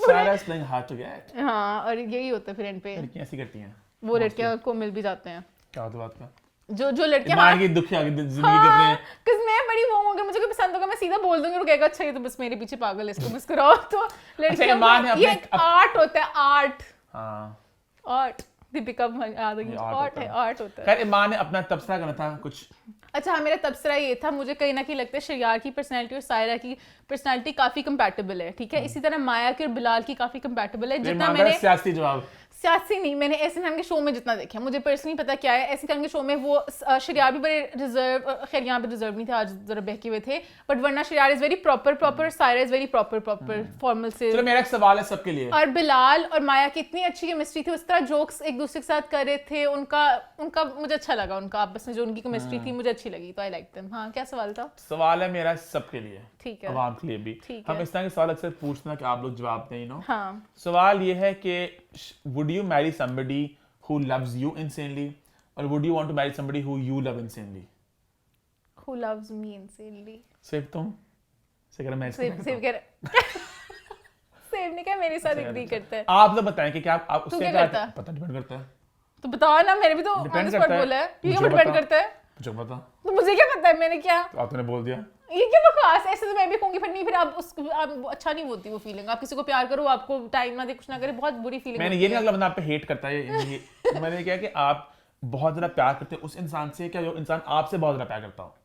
Sarah's playing hard to get. हाँ, और यही होता है फिर एंड पे लड़कियां ऐसी करती हैं, वो लड़कियां को मिल भी जाते हैं, क्या होता बात का, जो लड़कियां मार के दुखी आगे जिंदगी करते हैं। cause मैं बड़ी वो अगर मुझे कोई पसंद होगा मैं सीधा बोल दूंगी, वो कहेगा अच्छा ये तो बस मेरे पीछे पागल है, इसको मिस कराओ। तो लड़कियां ईमान है ये अपने- आर्ट होता है, आर्ट हाँ दीपिका याद है, आर्ट है, आर्ट होता है। खैर ईमान ने अपना तबसरा करना था कुछ। अच्छा हाँ, मेरा तबसरा ये था, मुझे कहीं ना कहीं लगता है शरियार की पर्सनैलिटी और सायरा की पर्सनैलिटी काफी कंपैटिबल है, ठीक है। इसी तरह माया की और बिलाल की काफी कंपैटिबल है। जितना मैंने सियासी जवाब सियासी नहीं, मैंने ऐसे खान के शो में जितना देखा, मुझे पर्सनली पता क्या है, ऐसे खान के शो में वो शरियार भी बड़े रिजर्व, खैर यहाँ पे रिजर्व नहीं थे, आज जरा बहके हुए थे, बट वरना Shahriar is very proper, Saira is very proper formal से। चलो मेरा एक सवाल है सबके लिए, और बिलाल और माया की इतनी अच्छी केमिस्ट्री थी, उस तरह जोक्स एक दूसरे के साथ कर रहे थे, उनका मुझे अच्छा लगा, उनका आपस में जो उनकी केमिस्ट्री थी मुझे अच्छी लगी, तो आई लाइक देम। हाँ क्या सवाल था? सवाल है मेरा सबके लिए, ठीक है, आवाम के लिए भी। ठीक हम है। इस तरह के सवाल अक्सर पूछना कि आप लोग जवाब दें, हाँ सवाल ये है कि would you marry somebody who loves you insanely or would you want to marry somebody who you love insanely? who loves me insanely? सिर्फ तुम से कर मैं सेव कर सेव ने क्या मेरे साथ एग्री करता है? आप लोग बताएं कि क्या आप तू उससे क्या क्या करता है? पता डिपेंड करता है, तो बताओ ना, मैंने भी तो ऑन डिपेंड द स्पॉट करता है, बोला है, ये मुझे डिपेंड बता। करता है, मुझे पता, तो मुझे क्या पता है मैंने क्या, तो आपने बोल दिया। ये क्या बकवास, ऐसे तो मैं भी कहूंगी, फिर नहीं, फिर आप उसको आप अच्छा नहीं होती वो फीलिंग, आप किसी को प्यार करो आपको टाइम ना दे कुछ ना करे, बहुत बुरी फीलिंग। मैंने ये नहीं अगला बंदा आप पे हेट करता है, ये मैंने क्या कि आप बहुत ज्यादा प्यार करते हैं उस इंसान से, क्या जो इंसान आपसे बहुत ज्यादा प्यार करता हो।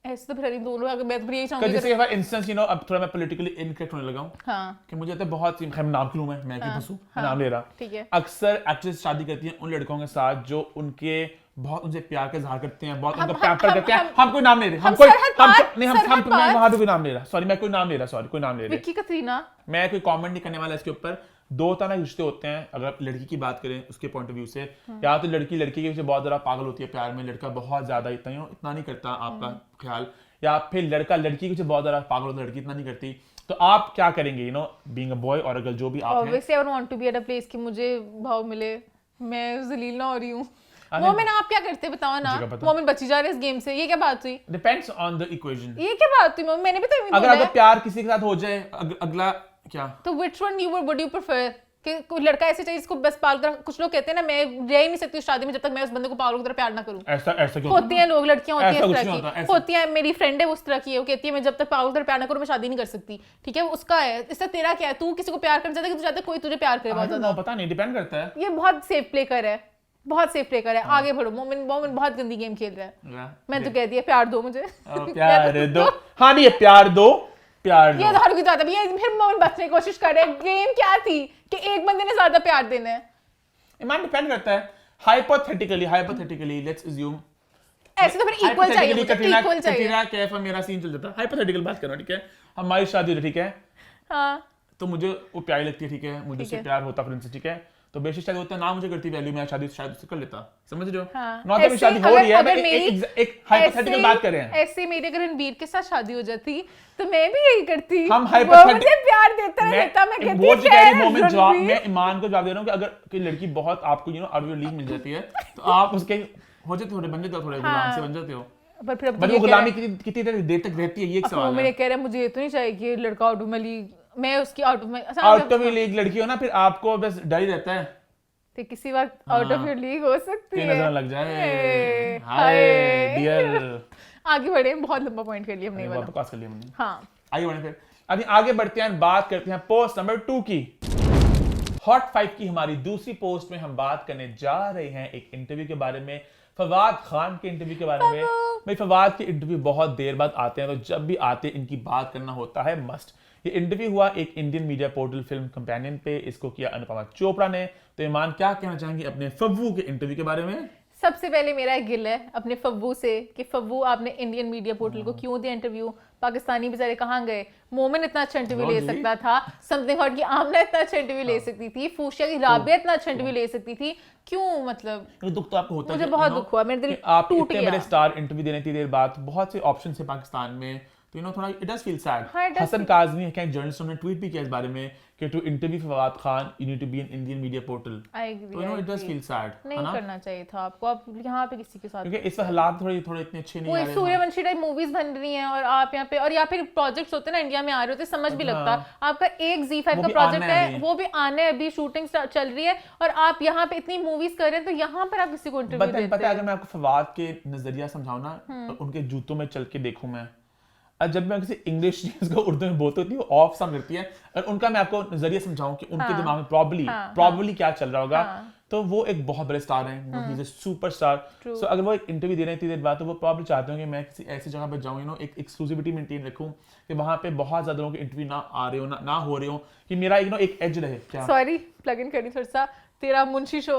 ऐसे तो फिर नहीं दोनों, अगर मैं तो यही कि चाहूंगी जैसे फॉर इंस्टेंस अब थोड़ा मैं पॉलिटिकली इनकरेक्ट होने लगा हूँ हाँ कि मुझे लगता है बहुत सी, खैर नाम क्यों मैं क्यों फंसूं, मैं नाम ले रहा, ठीक है। अक्सर एक्ट्रेस शादी करती हैं उन लड़कों के साथ जो उनके बहुत उनसे प्यार का इजहार करते हैं, बहुत उनका पैम्पर करते हैं। हम कोई नाम ले रहे, हम कोई नहीं, हम मैं वहां पे कोई नाम ले रहा, सॉरी मैं कोई नाम ले रहा, सॉरी कोई नाम ले रहे, विक्की कतरीना, मैं कोई कमेंट नहीं करने वाला इसके ऊपर। दो तरह के रिश्ते होते हैं अगर आप लड़की की बात करें उसके पॉइंट ऑफ व्यू से, या तो लड़की के पीछे बहुत ज्यादा पागल होती है प्यार में, लड़का बहुत ज्यादा इतना नहीं करता आपका ख्याल, या फिर लड़का लड़की के पीछे बहुत ज्यादा पागल होता है, लड़की इतना नहीं करती। तो आप क्या करेंगे बीइंग अ बॉय और गर्ल जो भी आप हैं? Obviously I want to be at a place कि मुझे भाव मिले, मैं जलील ना हो रही हूँ। मोमिन आप क्या करते बताओ ना, मोमिन बची जा रहे इस गेम से, ये क्या बात हुई? Depends on the equation. ये क्या बात हुई मोमिन, मैंने भी तो अगर प्यार किसी के साथ हो जाए अगला क्या, तो which one would you prefer कि कोई लड़का ऐसे चाहिए जिसको बस पागल कर, कुछ लोग कहते हैं ना मैं रह ही नहीं सकती उस शादी में जब तक मैं उस बंदे को पागल की तरह प्यार ना करूं। ऐसा क्यों होती हैं लोग, लड़कियां होती हैं ऐसा इस कुछ तरह नहीं होता, की ऐसा- होती है, मेरी फ्रेंड है उस तरह की है, वो कहती है मैं जब तक पागल की तरह प्यार ना करूं मैं शादी नहीं कर सकती। ठीक है उसका है, इससे तेरा क्या है? तू किसी को प्यार करना चाहता है कि तू चाहता है कोई तुझे प्यार करे बहुत ज्यादा? पता नहीं, डिपेंड करता है। ये बहुत सेफ प्ले कर है, बहुत सेफ प्ले कर है। आगे बढ़ो, मोमिन बहुत गंदी गेम खेल रहा है। मैं तो कहती है प्यार दो मुझे, प्यार दो, हाँ नहीं प्यार दो, प्यार ये तो हर कोई चाहता है। ये फिर मोमिन बचने की कोशिश कर रहे हैं। गेम क्या थी कि एक बंदे ने ज्यादा प्यार देना है? ईमान डिपेंड करता है। हाइपोथेटिकली लेट्स अज्यूम ऐसे तो फिर इक्वल चाहिए, मुझे इक्वल चाहिए। कटरीना कैफ और मेरा सीन चल जाता है, हाइपोथेटिकल बात कर रहा हूं, ठीक है हमारी शादी हो, ठीक है हाँ तो मुझे वो प्यारी लगती है, ठीक है मुझे उससे प्यार होता फ्रेंड से, ठीक है तो बेशक शादी होता ना मुझे करती वैल्यू, मैं शादी शायद उससे कर लेता, समझ रहे हो? हाँ। नॉट दैट शादी हो रही है, मैं एक हाइपोथेटिकल बात कर रहे हैं। ऐसे मेरी अगर रणबीर के साथ शादी हो जाती तो मैं भी यही करती। हम वो हाइपोथेटिकल मुझे प्यार देता है, मैं कहती वो हूँ जो कह रही खैर, मोमेंट जवाब रणबीर। मैं ईमान को जवाब दे रहा हूँ कि अगर कोई लड़की बहुत आपको आउट ऑफ लीग मिल जाती है तो आप उसके हो जाते थोड़े बन जाते हो, थोड़े गुलाम से बन जाते हो। पर फिर अब बट वो गुलामी कितनी देर तक रहती है, ये एक सवाल है। मैंने कह रहा है मुझे ये तो नहीं चाहिए कि लड़का आउट ऑफ माय लीग, मैं उसकी out of out of league लड़की हो ना फिर आपको बस डर ही रहता है तो किसी वक्त आउट ऑफ योर लीग हो सकती है, नजर लग जाए। हाय डियर, आगे बढ़े, बहुत लंबा पॉइंट कर लिया हमने ये वाला। बकवास कर लिया हमने। हाँ आगे बढ़े फिर, अभी आगे बढ़ते हैं, बात करते हैं पोस्ट नंबर 2 की। हॉट 5 की हमारी दूसरी पोस्ट में हम बात करने जा रहे हैं एक इंटरव्यू के बारे में, फवाद खान के इंटरव्यू के बारे में। भाई फवाद के इंटरव्यू बहुत देर बाद आते हैं, तो जब भी आते हैं इनकी बात करना होता है मस्ट। ये इंटरव्यू हुआ एक Indian media portal film companion पे, इसको किया अनुपमा चोपड़ा ने। तो ईमान क्या कहना चाहेंगे अपने फव्वू के इंटरव्यू के बारे में? सबसे पहले मेरा एक गिल है अपने फव्वू से कि फव्वू आपने इंडियन मीडिया पोर्टल को क्यों दिया इंटरव्यू? पाकिस्तानी बेचारे कहाँ गए? मोमिन इतना अच्छा इंटरव्यू ले सकता था, समथिंग हॉट की आमना इतना अच्छा इंटरव्यू ले सकती थी, फूशिया की राबिया इतना अच्छा इंटरव्यू ले सकती थी, क्यों? मतलब दुख तो आपको होता है, मुझे बहुत दुख हुआ, मेरे दिल आप टूट इतने बड़े गया। स्टार इंटरव्यू देने की देर बाद बहुत से ऑप्शन है पाकिस्तान में, तो थोड़ा इट डज फील सैड। हाँ, it does हसन काज़मी है क्या जर्नलिस्ट, ने ट्वीट भी किया इस बारे में कि to interview Fawad Khan you need to be in Indian media portal. I agree, तो इट डज फील सैड, नहीं करना चाहिए था आपको, आप यहाँ पे किसी के साथ, क्योंकि इस हालात थोड़े इतने अच्छे नहीं आ वो रहे। सूर्यवंशी टाइप मूवीज बन रही हैं और आप यहाँ पे, और या फिर प्रोजेक्ट्स होते हैं ना इंडिया में आ रहे होते, समझ भी लगता। आपका एक Z5 का प्रोजेक्ट है, वो भी आने अभी शूटिंग चल रही है, और आप यहाँ पे इतनी मूवीज कर रहे हैं, तो यहाँ पर आप किसी को इंटरव्यू देते हैं। पता है अगर मैं आपको फवाद के नजरिया समझाऊं ना, और उनके जूतों में चल के देखूं मैं, और जब मैं किसी इंग्लिश चीज को उर्दू में बोलती होती हूँ ऑफ साउंड करती है, और उनका मैं आपको नजरिया समझाऊं कि उनके दिमाग में प्रॉब्ली क्या चल रहा होगा, तो वो एक बहुत बड़े स्टार हैं, ही इज अ सुपरस्टार। सो अगर वो एक इंटरव्यू दे रहे हैं इतनी देर बाद, तो वो प्रॉब्ली चाहते होंगे मैं किसी ऐसी जगह पर जाऊं, एक एक्सक्लूसिविटी मेंटेन रखूं कि वहां पे बहुत ज्यादा लोगों के इंटरव्यू ना आ रहे हो, ना हो रहे हो, कि मेरा एक एज रहे। क्या सॉरी प्लग इन करी थोड़ा सा, तेरा मुंशी शो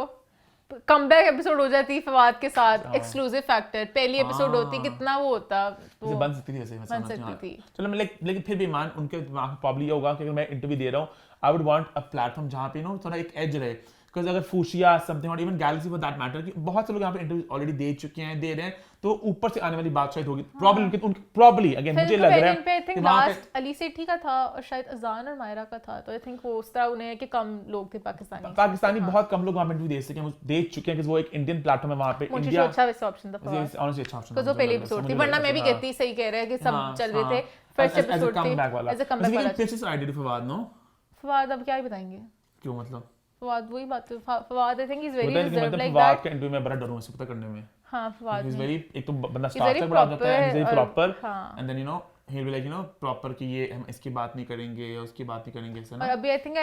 कमबैक एपिसोड हो जाती फवाद के साथ, एक्सक्लूसिव फैक्टर पहली एपिसोड होती, कितना वो होता, तो बन सकती थी ऐसे, बन सकती थी। चलो मैं लेकिन फिर भी मान उनके दिमाग में प्रॉब्लम ये होगा कि अगर मैं इंटरव्यू दे रहा हूँ, आई वुड वांट अ प्लेटफॉर्म जहाँ पे थोड़ा एक एज रहे, बिकॉज अगर फूशिया समथिंग और even Galaxy for that matter, कि बहुत से लोग यहाँ पे इंटरव्यू ऑलरेडी दे चुके हैं, दे रहे हैं, तो ऊपर से आने वाली बात शायद होगी प्रॉब्लम अगेन मुझे लग रहा है कि लास्ट अली सेठी का था और शायद अजान और मायरा का था, तो आई थिंक वो उस तरह उन्हें कि कम लोग थे पाकिस्तानी बहुत कम लोग वहाँ पे इंटरव्यू दे सके, दे चुके हैं कि वो एक इंडियन प्लेटफॉर्म है वहाँ पे। इंडिया अच्छा वैसे ऑप्शन था ऑनेस्टली अच्छा ऑप्शन, जो पहली एपिसोड थी, वरना मैं भी कहती सही कह रहे हैं कि सब चल रहे थे, फर्स्ट एपिसोड थी एज अ कमबैक वाला। Pitches idea Fawad no, Fawad अब क्या ही बताएंगे, क्यों मतलब फवाद वही बात है, Fawad I think is very reserve like Fawad that. का इंटरव्यू में बड़ा डरूं इससे पता करने में। हां फवाद इज वेरी, एक तो बंदा very स्टार्टर बड़ा जाता है, proper वेरी प्रॉपर, हाँ। And then he will be like proper कि ये हम इसकी बात नहीं करेंगे या उसकी बात नहीं करेंगे ऐसा और ना। अभी I think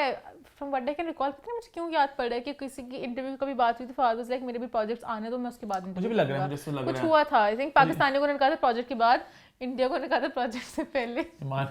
from what I can recall, पता नहीं मुझे क्यों याद पड़ रहा है कि किसी की इंटरव्यू का भी बात हुई थी, फवाद वाज लाइक मेरे भी प्रोजेक्ट्स आने दो, मैं उसके बाद मुझे भी लग रहा है, मुझे ऐसा लग रहा है कुछ हुआ था। आई थिंक पाकिस्तानियों को उन्होंने कहा था प्रोजेक्ट के बाद इंडिया को निकाला था प्रोजेक्ट से पहले। ईमान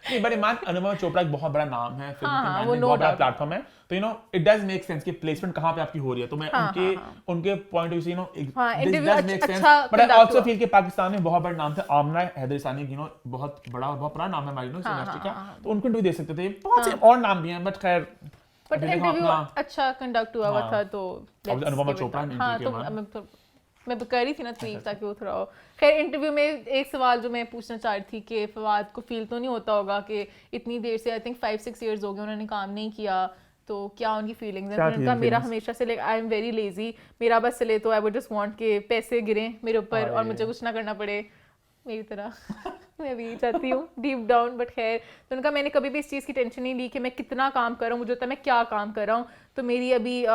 नहीं, बट ईमान अनुपमा चोपड़ा एक बहुत बड़ा नाम है, फिल्म हाँ, के हाँ, मैन वो में no बहुत बड़ा doubt। प्लेटफॉर्म है, तो you know it does make sense कि प्लेसमेंट कहाँ पे आपकी हो रही है, तो मैं हाँ, उनके हाँ, उनके पॉइंट ऑफ व्यू से यू नो हाँ, this interview does make sense, अच्छा बट आई conduct आल्सो हुआ। फील कि पाकिस्तान में बहुत बड़ा नाम था आमना हैदरसानी, यू नो बहुत बड़ा और बहुत पुराना नाम है हमारी यू नो हाँ, इंडस्ट्री हाँ, का, हाँ। तो उनको इंटरव्यू दे सकते थे, बहुत से और नाम भी हैं, बट खैर बट अभी देखो इंटरव्यू अपना- अच्छा कंडक्ट हुआ हुआ हाँ। था, तो अब अनुपमा चोपड़ा ने हाँ, interview तो किया मैं कर रही थी ना तारीफ, ताकि वो थोड़ा खैर। इंटरव्यू में एक सवाल जो मैं पूछना चाह रही थी कि फवाद को फील तो नहीं होता होगा कि इतनी देर से आई थिंक 5-6 इयर्स हो गए उन्होंने काम नहीं किया, तो क्या उनकी फीलिंग्स हैं? क्या तो थी उनका उनकी मेरा feelings? हमेशा से like I am very lazy, मेरा बस चले तो आई वुड जस्ट वांट के पैसे गिरें मेरे ऊपर और मुझे कुछ ना करना पड़े मेरी तरह। मैं भी चाहती हूँ डीप डाउन, बट खैर। तो उनका मैंने कभी भी इस चीज़ की टेंशन नहीं ली कि मैं कितना काम कर रहा हूँ, मुझे होता है मैं क्या काम कर रहा हूँ। तो मेरी अभी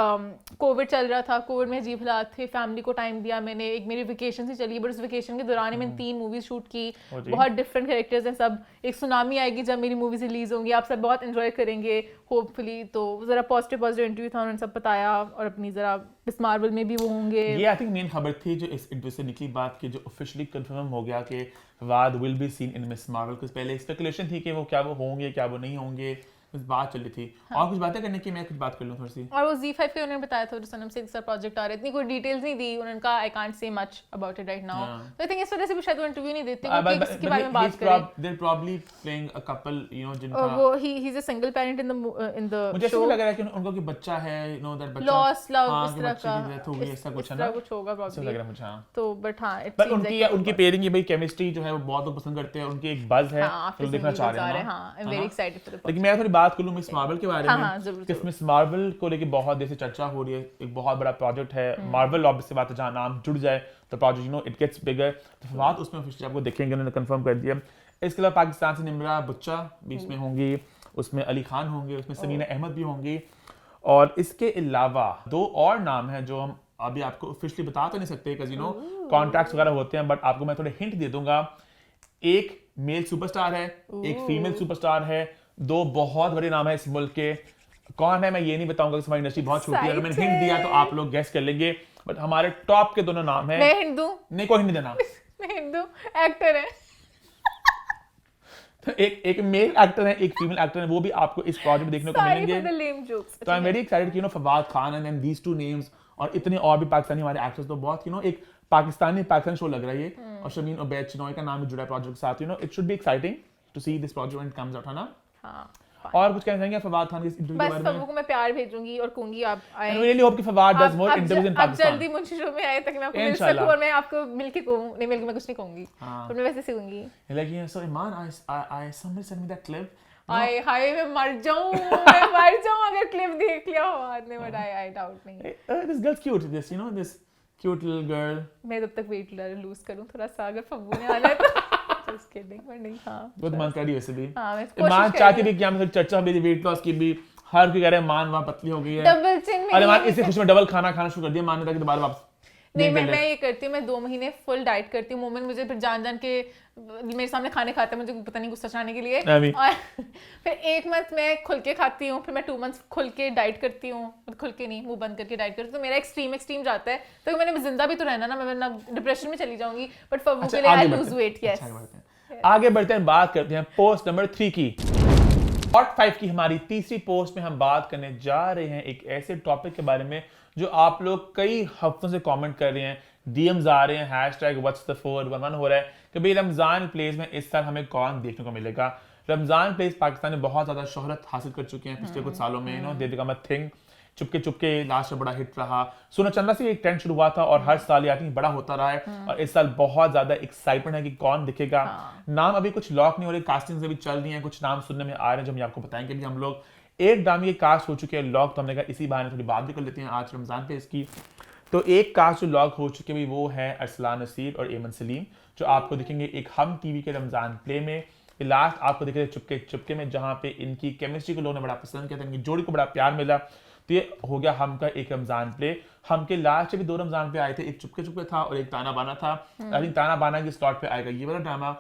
कोविड चल रहा था, कोविड में अजीब हालात थे, फैमिली को टाइम दिया मैंने, एक मेरी वेकेशन ही चली, बट उस वेकेशन के दौरान ही मैंने 3 मूवीज शूट की, बहुत डिफरेंट कैरेक्टर्स हैं सब। एक सुनामी आएगी जब मेरी मूवीज रिलीज होंगी, आप सब बहुत एंजॉय करेंगे होपफुली। तो ज़रा पॉजिटिव इंटरव्यू था, उन्होंने सब बताया, और अपनी ज़रा मिस मार्वल में भी वो होंगे। ये आई थिंक मेन खबर थी जो इस इंटरव्यू से निकली बात की, जो ऑफिशियली कंफर्म हो गया कि Fawad will be seen in miss Marvel, कुछ पहले स्पेकुलेशन थी कि वो क्या वो होंगे क्या वो नहीं होंगे, बस बात चल रही थी। और कुछ बातें करने की, मैं कुछ बात कर लूं थोड़ी सी। और वो Z5 के उन्होंने बताया था जो सनम से एक प्रोजेक्ट आ रहा है, इतनी कोई डिटेल्स नहीं दी उन्होंने कहा, I can't say much about it right now. तो आई थिंक इस वजह से भी शायद वो इंटरव्यू नहीं देते क्योंकि इसके बारे में बात करें। They're probably playing a couple, you know, जिनका वो he is a single parent in the मुझे ऐसा शो, लग रहा है कि उनको कोई बच्चा है, you know, that बच्चा लॉस लव हाँ, इस कि तरह बच्चे का, की death हो गई, ऐसा कुछ है ना, कुछ होगा ऐसा लग प्रॉब्ली। रहा है मुझे। हाँ, तो बट हाँ इट पर उनकी पेयरिंग की भाई केमिस्ट्री जो है वो बहुत लोग पसंद करते हैं, उनकी एक बज़ है जो देखना चाह रहे हैं। हां, आई am very excited for the. लेकिन मैं थोड़ी बात कर लूं मिस मार्वल के बारे हाँ, में। हाँ, जरूर, कि जरूर। मिस मार्वल को लेके बहुत देर से चर्चा हो रही है, एक बहुत बड़ा प्रोजेक्ट है मार्वल, ऑब्वियस सी बात है, जहां नाम जुड़ जाए तो project you know it gets bigger, तो फवाद उसमें ऑफिशियली आपको देखेंगे, उन्होंने कंफर्म कर दिया। इसके अलावा पाकिस्तान से निम्रा बुच्चा बीच में होंगी, उसमें अली खान होंगे, उसमें समीना अहमद भी होंगी, और इसके अलावा 2 और नाम हैं जो हम अभी आपको ऑफिशियली बता तो नहीं सकते बिकॉज़ यू नो कॉन्ट्रैक्ट्स वगैरह होते हैं, बट आपको मैं थोड़े हिंट दे दूंगा। एक मेल सुपरस्टार है, एक फीमेल सुपरस्टार है, 2 बहुत बड़े नाम है इस मुल्क के। कौन है मैं ये नहीं बताऊंगा, हमारी इंडस्ट्री बहुत छोटी है, अगर मैंने हिंट दिया तो आप लोग गेस कर लेंगे, बट हमारे टॉप के दोनों नाम है। मैं हिंदू, नहीं, कोई नहीं देना। मैं हिंदू एक्टर है। तो एक मेल एक्टर है, एक फीमेल एक्टर है, वो भी आपको इस प्रोजेक्ट में देखने को सॉरी मिलेंगे। For the lame jokes. तो आई एम वेरी एक्साइटेड कि you know Fawad Khan and these 2 names और इतने और भी पाकिस्तानी हमारे एक्टर्स, तो बहुत यू नो एक पाकिस्तानी शो लग रहा है ये। और शमीन उबैद चिनॉय का नाम भी जुड़ा है प्रोजेक्ट के साथ, you know it should be exciting to see this project when it comes out, है ना। हां, और कुछ कहना चाहेंगे फवाद खान के इस इंटरव्यू के बस बारे में? सबको मैं प्यार भेजूंगी और कहूंगी आप आए। आई रियली होप कि फवाद डज मोर इंटरव्यूज इन आप पाकिस्तान। जल्दी मुझे शो में आए ताकि मैं आपको मिल इंशाल्लाह। सकूं और मैं आपको मिलके कहूं, नहीं मिलके मैं कुछ नहीं कहूंगी, हाँ। पर मैं वैसे से कहूंगी। Like so Iman, I somebody sent me that clip. हाय हाय मैं मर जाऊं अगर क्लिप देख लिया हो बाद में, बट आई डाउट नहीं। This girl's cute. This cute little girl. मैं तब तक वेट लूज करूं थोड़ा सा, अगर फब्बू ने आना है तो जस्ट किडिंग, बट नहीं। हां, बहुत मन कर रही है वैसे भी। हां, मैं ईमान कोशिश चाहती कर थी कि हम थोड़ी चर्चा हो गई वेट लॉस की भी, हर कोई कह रहा है मान वहाँ पतली हो गई है। डबल चिन में अरे मान इसी खुशी में डबल खाना शुरू कर दिया मान ने, ताकि दोबारा वापस नहीं, gain कर ले। मैं ये करती हूँ, मैं 2 महीने फुल डाइट करती हूँ। मोमेंट मुझे फिर जान के मेरे सामने खाने खाता है, मुझे पता नहीं गुस्सा चढ़ाने के लिए, मैं भी। और फिर 1 मंथ मैं खुल के खाती हूँ, फिर मैं 2 मंथ्स खुल के डाइट करती हूँ, खुल के नहीं मुंह बंद करके डाइट करती हूँ। तो मेरा एक्सट्रीम जाता है, तो मैंने जिंदा भी तो रहना ना, मैं ना डिप्रेशन में चली जाऊंगी, बट फब्बू के लिए आई लूज वेट। यस, आगे बढ़ते हैं, बात करते हैं पोस्ट नंबर 3 की। टॉप 5 की हमारी तीसरी पोस्ट में हम बात करने जा रहे हैं एक ऐसे टॉपिक के बारे में जो आप लोग कई हफ्तों से कमेंट कर रहे हैं, डीएम्स आ रहे हैं, #What'sThe411 हो रहा है कि भाई रमजान प्लेस में इस साल हमें कौन देखने को मिलेगा। रमजान प्लेस पाकिस्तान में बहुत ज्यादा शोहरत हासिल कर चुके हैं पिछले कुछ सालों में, you know they become a thing. चुपके लास्ट में बड़ा हिट रहा, सोना चंदा से एक ट्रेंड शुरू हुआ था और हर साल यानी बड़ा होता रहा है, और इस साल बहुत ज्यादा एक्साइटमेंट है कि कौन दिखेगा। नाम अभी कुछ लॉक नहीं हो रहे, कास्टिंग्स अभी चल रही हैं, कुछ नाम सुनने में आ रहे हैं जो हम आपको बताएंगे। अभी हम लोग एक ड्रामे के कास्ट हो चुके हैं लॉक, तो हमने कहा इसी बहाने थोड़ी बात भी कर लेते हैं आज रमजान पे इसकी। तो एक कास्ट जो लॉक हो चुके हैं वो है अरसलान नसीर और एमन सलीम, जो आपको दिखेंगे एक हम टीवी के रमजान प्ले में। लास्ट आपको दिखे चुपके में, जहां पे इनकी केमिस्ट्री को लोगों ने बड़ा पसंद किया था, इनकी जोड़ी को बड़ा प्यार मिला। तो ये हो गया हम का एक रमजान प्ले। हम के लास्ट से भी 2 रमजान पे आए थे, एक चुपके था और एक ताना बाना था। आई थिंक ताना बाना की स्लॉट पे आएगा ये वाला ड्रामा,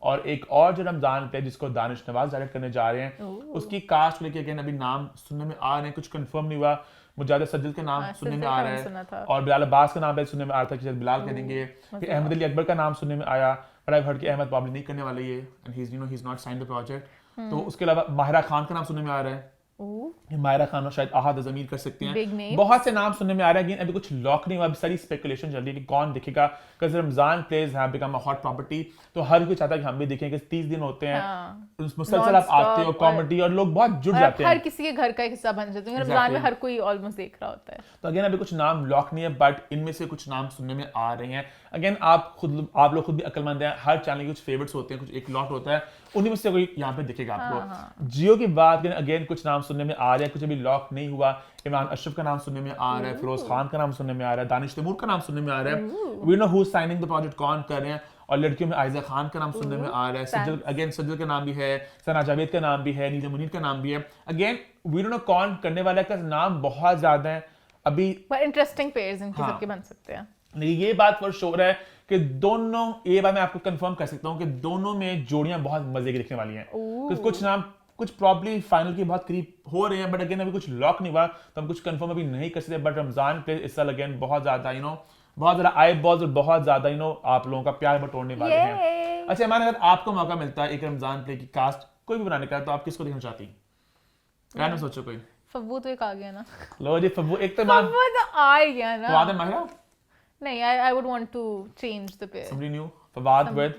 और एक और जो रमजान प्ले जिसको दानिश नवाज डायरेक्ट करने जा रहे हैं, उसकी कास्ट को लेकर अगेन अभी नाम सुनने में आ रहे हैं, कुछ कंफर्म नहीं हुआ। मुझे ज्यादा सज्जद का नाम सुनने में सज्जद आ का रहा नाम सुना था। है और बिलाल अब्बास का नाम भी सुनने में आ रहा था कि शायद बिलाल कह देंगे, फिर अहमद अली अकबर का नाम सुनने में आया, बट आई हर्ड कि अहमद प्रॉब्लम नहीं करने वाले ये, and he is not sign the project. तो उसके अलावा माहिरा खान का नाम सुनने में आ रहा है, मायरा खान और शायद अहाद ज़मीर कर सकते Big हैं, names. बहुत से नाम सुनने में आ रहे हैं, अभी कुछ लॉक नहीं हुआ, अभी सारी स्पेकुलेशन चल रही है कि कौन दिखेगा, because Ramzan plays have become a hot property, तो हर कोई चाहता है कि हम भी देखें कि 30 दिन होते हैं, मुसलसल आप आते हो कॉमेडी और लोग बहुत जुड़ जाते हैं, हर किसी के घर का एक हिस्सा बन जाते हैं, रमजान में हर कोई ऑलमोस्ट देख रहा होता है। तो अगेन अभी कुछ नाम लॉक नहीं है, बट इनमें से कुछ नाम सुनने में आ रहे हैं। अगेन आप लोग खुद भी अक्लमंद हैं, हर चैनल के कुछ फेवरेट्स होते हैं, कुछ एक लॉट होता है, उन्हीं में से कोई यहाँ पे दिखेगा आपको। जियो की बात करें, अगेन कुछ नाम सुनने में आ रहे हैं, कुछ अभी लॉक नहीं हुआ। इमरान अशरफ का नाम सुनने में आ रहा है, फिरोज खान का नाम सुनने में आ रहा है, दानिश तैमूर का नाम सुनने में आ रहा है, we know who signing the project, कौन कर रहे हैं, और लड़कियों में आयजा खान का नाम सुनने में आ रहा है, सज्जल का नाम भी है, सना जावेद का नाम भी है, नीलम मुनीर का नाम भी है। अगेन वी डोंट नो कौन करने वाला है, का नाम बहुत ज्यादा है अभी, इंटरेस्टिंग पेयर्स इनके सबके बन सकते हैं। लेकिन ये बात फॉर श्योर है कि दोनों, ये बात मैं आपको कंफर्म कर सकता हूँ कि दोनों में जोड़ियां बहुत मजे की दिखने वाली हैं। कुछ नाम कुछ प्रॉब्ली फाइनल की बहुत करीब हो रहे हैं, बट अगेन अभी कुछ लॉक नहीं हुआ, तो हम कुछ कंफर्म अभी नहीं कर सकते। बट रमजान पे इस साल अगेन बहुत ज्यादा बहुत ज्यादा आई बॉल्स और बहुत ज्यादा आप लोगों का प्यार बटोरने वाले हैं। अच्छा ईमान, अगर आपको मौका मिलता है एक रमजान प्ले की कास्ट कोई भी बनाने का, तो आप किसको देखना चाहती? रैंडम सोचो कोई। फब्बू तो एक आ गया ना। लो जी फब्बू, एक तो मान फब्बू तो आ गया ना। फवाद माहिरा? नहीं, I would want to change the pair. Somebody new, Fawad with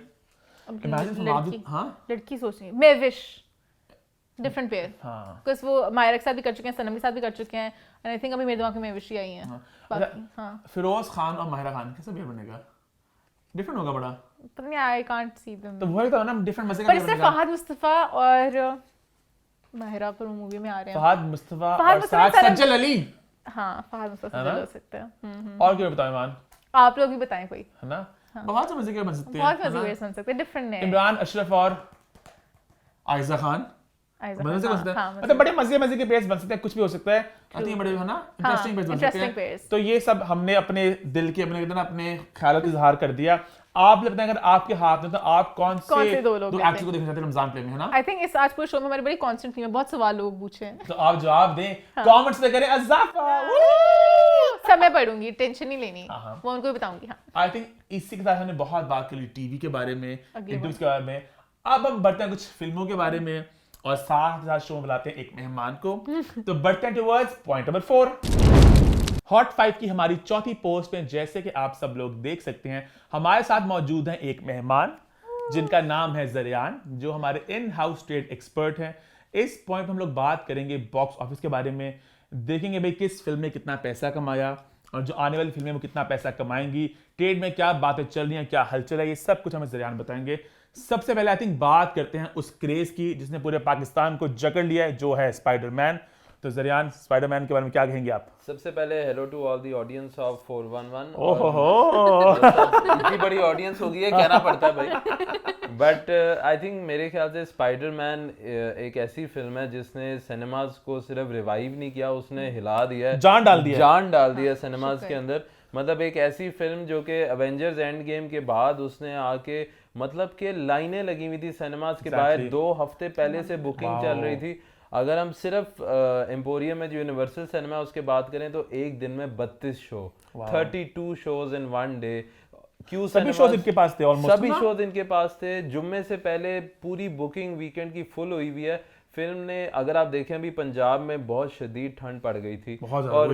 imagine Fawad, हां लड़की सोच रही है, मैं विश डिफरेंट पेयर, हां, बिकॉज़ वो मायरा के साथ भी कर चुके हैं, सनम के साथ भी कर चुके हैं, एंड आई थिंक अभी मेरे दिमाग में विश ही आई हैं। बाकी हां, फिरोज खान और माहिरा खान कैसा पेयर बनेगा? डिफरेंट होगा बड़ा, पता नहीं, आई कांट सी देम। तो वही तो ना, डिफरेंट मजे का पर पेयर इससे बनेगा। फहद मुस्तफा और माहिरा पर मूवी में आ रहे हैं। फहद मुस्तफा फहद और मुस्तफा साथ सज्जल अली, हाँ, फहद मुस्तफा है ना? से हो सकते हैं। और क्या बताओ ईमान, आप लोग भी बताएं कोई। है ना? बहुत से मजे के बन सकते हैं, बहुत है मजे ना? हुए सुन सकते हैं, डिफरेंट है। इमरान अशरफ और आयजा खान, आयजा मजे से खान, बन सकते हाँ, हैं, मतलब बड़े मजे के पेयर्स बन सकते हैं, कुछ भी हो सकता है, आई थिंक बड़े, है ना, इंटरेस्टिंग पेयर्स बन सकते interesting हैं। pairs। तो ये सब हमने अपने दिल के अपने ख्यालों का इजहार कर दिया। आप बताएं, अगर आपके हाथ में, तो आप कौन से दो लोग एक्टर को देखना चाहते हैं रमजान प्ले में, है ना? आई थिंक इस आज पूरे शो में हमारी बड़ी कांस्टेंट थीम है, बहुत सवाल लोग पूछे हैं। तो आप जवाब दें, कमेंट्स में करें अज़ाफ़ा। सब मैं पढ़ूंगी, टेंशन नहीं लेनी, हाँ। वो उनको भी बताऊंगी। हाँ, आई थिंक इसी के साथ हमने बहुत बात कर ली टीवी के बारे में, अगली इंटरव्यूज के बारे में। अब हम बढ़ते हैं कुछ फिल्मों के बारे में, और साथ साथ शो में बुलाते हैं एक मेहमान को। तो बढ़ते हैं टुवर्ड्स पॉइंट नंबर 4, हॉट 5 की हमारी चौथी पोस्ट में। जैसे कि आप सब लोग देख सकते हैं, हमारे साथ मौजूद हैं एक मेहमान जिनका नाम है ज़रियान, जो हमारे इन हाउस ट्रेड एक्सपर्ट हैं। इस पॉइंट पर हम लोग बात करेंगे बॉक्स ऑफिस के बारे में, देखेंगे भाई किस फिल्म ने कितना पैसा कमाया, और जो आने वाली फिल्में वो कितना पैसा कमाएंगी, ट्रेड में क्या बातें चल रही हैं, क्या हलचल है, ये सब कुछ हमें ज़रियान बताएंगे। सबसे पहले आई थिंक बात करते हैं उस क्रेज की जिसने पूरे पाकिस्तान को जकड़ लिया है, जो है स्पाइडरमैन। तो ज़रियान, स्पाइडरमैन के बारे में क्या कहेंगे आप? सबसे पहले hello to all the audience of 411। ओहो, इतनी बड़ी ऑडियंस होगी है, कहना पड़ता है भाई। बट आई थिंक मेरे ख्याल से स्पाइडरमैन एक ऐसी फिल्म है जिसने सिनेमाज को सिर्फ रिवाइव नहीं किया, उसने हिला दिया है, जान डाल दिया सिनेमाज के अंदर। मतलब एक ऐसी फिल्म जो कि एवेंजर्स एंड गेम के बाद उसने आके, मतलब कि लाइनें लगी हुई थी सिनेमाज के बाहर, 2 हफ्ते पहले से बुकिंग चल रही थी। अगर हम सिर्फ एम्पोरियम में जो यूनिवर्सल सिनेमा उसके बात करें, तो एक दिन में 32 show, 32 shows in one day. क्यों? सभी शोज इनके पास थे, ऑलमोस्ट सभी शोज इनके पास थे। जुम्मे से पहले पूरी बुकिंग वीकेंड की फुल हुई हुई है। फिल्म ने, अगर आप देखें, अभी पंजाब में बहुत शदीद ठंड पड़ गई थी, और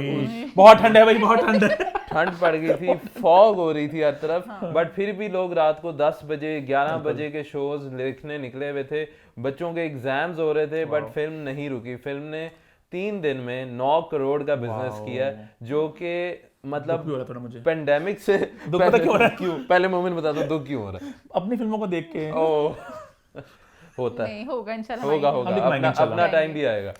बहुत ठंड है भाई, बहुत ठंड है। ठंड पड़ गई थी, फॉग हो रही थी हर तरफ, बट फिर भी लोग रात को 10 बजे 11 बजे के शोज देखने निकले हुए थे। बच्चों के एग्जाम्स हो रहे थे, बट फिल्म नहीं रुकी। फिल्म ने 3 दिन में 9 करोड़ का बिजनेस किया, जो कि मतलब पेंडेमिक से क्यों पहले मोमेंट बता दो, दुख क्यों हो रहा है? अपनी फिल्मों को देख के होता है, नहीं होगा इंशाल्लाह, होगा, अपना टाइम भी आएगा।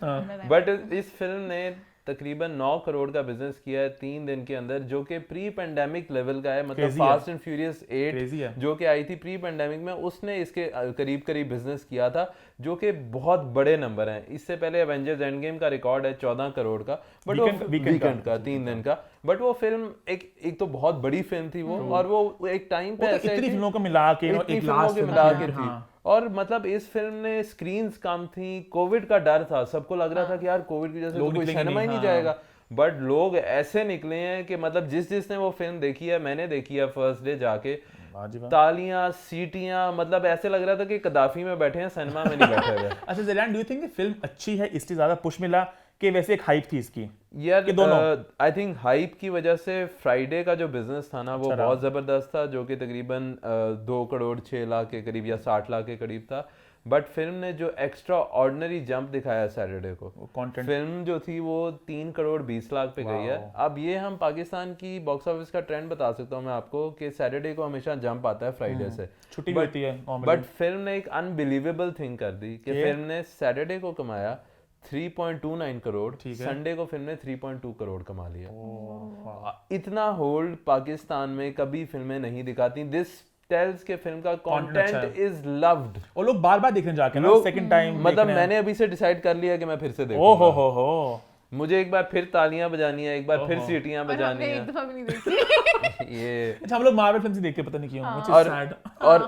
बट इस फिल्म ने तकरीबन 9 करोड़ का बिजनेस किया है 3 दिन के अंदर, जो कि प्री पेंडेमिक लेवल का है। मतलब फास्ट एंड फ्यूरियस 8 जो कि आई थी प्री पेंडेमिक में, उसने इसके करीब बिजनेस किया था, जो कि बहुत बड़े नंबर हैं। इससे पहले एवेंजर्स एंड गेम का रिकॉर्ड है 14 करोड़ का, बट वो वीकेंड का 3 दिन का। बट वो फिल्म एक तो बहुत बड़ी फिल्म थी वो, और वो एक टाइम पे ऐसे इतनी फिल्मों को मिला के थी। और मतलब इस फिल्म ने स्क्रीन्स कम थी, कोविड का डर था, सबको लग रहा था कि यार कोविड की वजह से तो कोई सिनेमा ही नहीं जाएगा। बट लोग ऐसे निकले हैं कि मतलब जिसने वो फिल्म देखी है, मैंने देखी है फर्स्ट डे जाके, तालियां, सीटियां, मतलब ऐसे लग रहा था कि कदाफी में बैठे हैं, सिनेमा में नहीं बैठे हुए। अच्छा ज़ैरान, डू यू थिंक फिल्म अच्छी है इसलिए ज्यादा पुश मिला कि वैसे एक हाइप थी इसकी? यार आई थिंक हाइप की वजह से फ्राइडे का जो बिजनेस था ना वो बहुत ज़बरदस्त था, जो कि तकरीबन 2 करोड़ 6 लाख के करीब या 60 लाख के करीब था। बट फिल्म ने जो एक्स्ट्रा ऑर्डिनरी जंप दिखाया सैटरडे को, फिल्म जो थी वो 3 करोड़ 20 लाख पे गई है। अब ये हम पाकिस्तान की बॉक्स ऑफिस का ट्रेंड बता सकता हूँ मैं आपको कि सैटरडे को हमेशा जंप आता है फ्राइडे से, छुट्टी होती है। बट फिल्म ने एक अनबिलीवेबल थिंग कर दी कि फिल्म ने सैटरडे को कमाया 3.29 करोड़, संडे को फिल्म ने 3.2 करोड़ कमा लिया। इतना होल्ड पाकिस्तान में कभी फिल्में नहीं दिखाती। दिस टेल्स के फिल्म का कंटेंट इज लव्ड, और लोग बार-बार देखने जाके ना सेकंड टाइम। मतलब मैंने अभी से डिसाइड कर लिया कि मैं फिर से देखूंगा। ओहो हो, मुझे एक बार फिर तालियां बजानी है, एक बार फिर सीटियां बजानी है। एक दफा भी नहीं देखी। ये अच्छा, हम लोग मार्वल फिल्म देखते पता नहीं क्यों।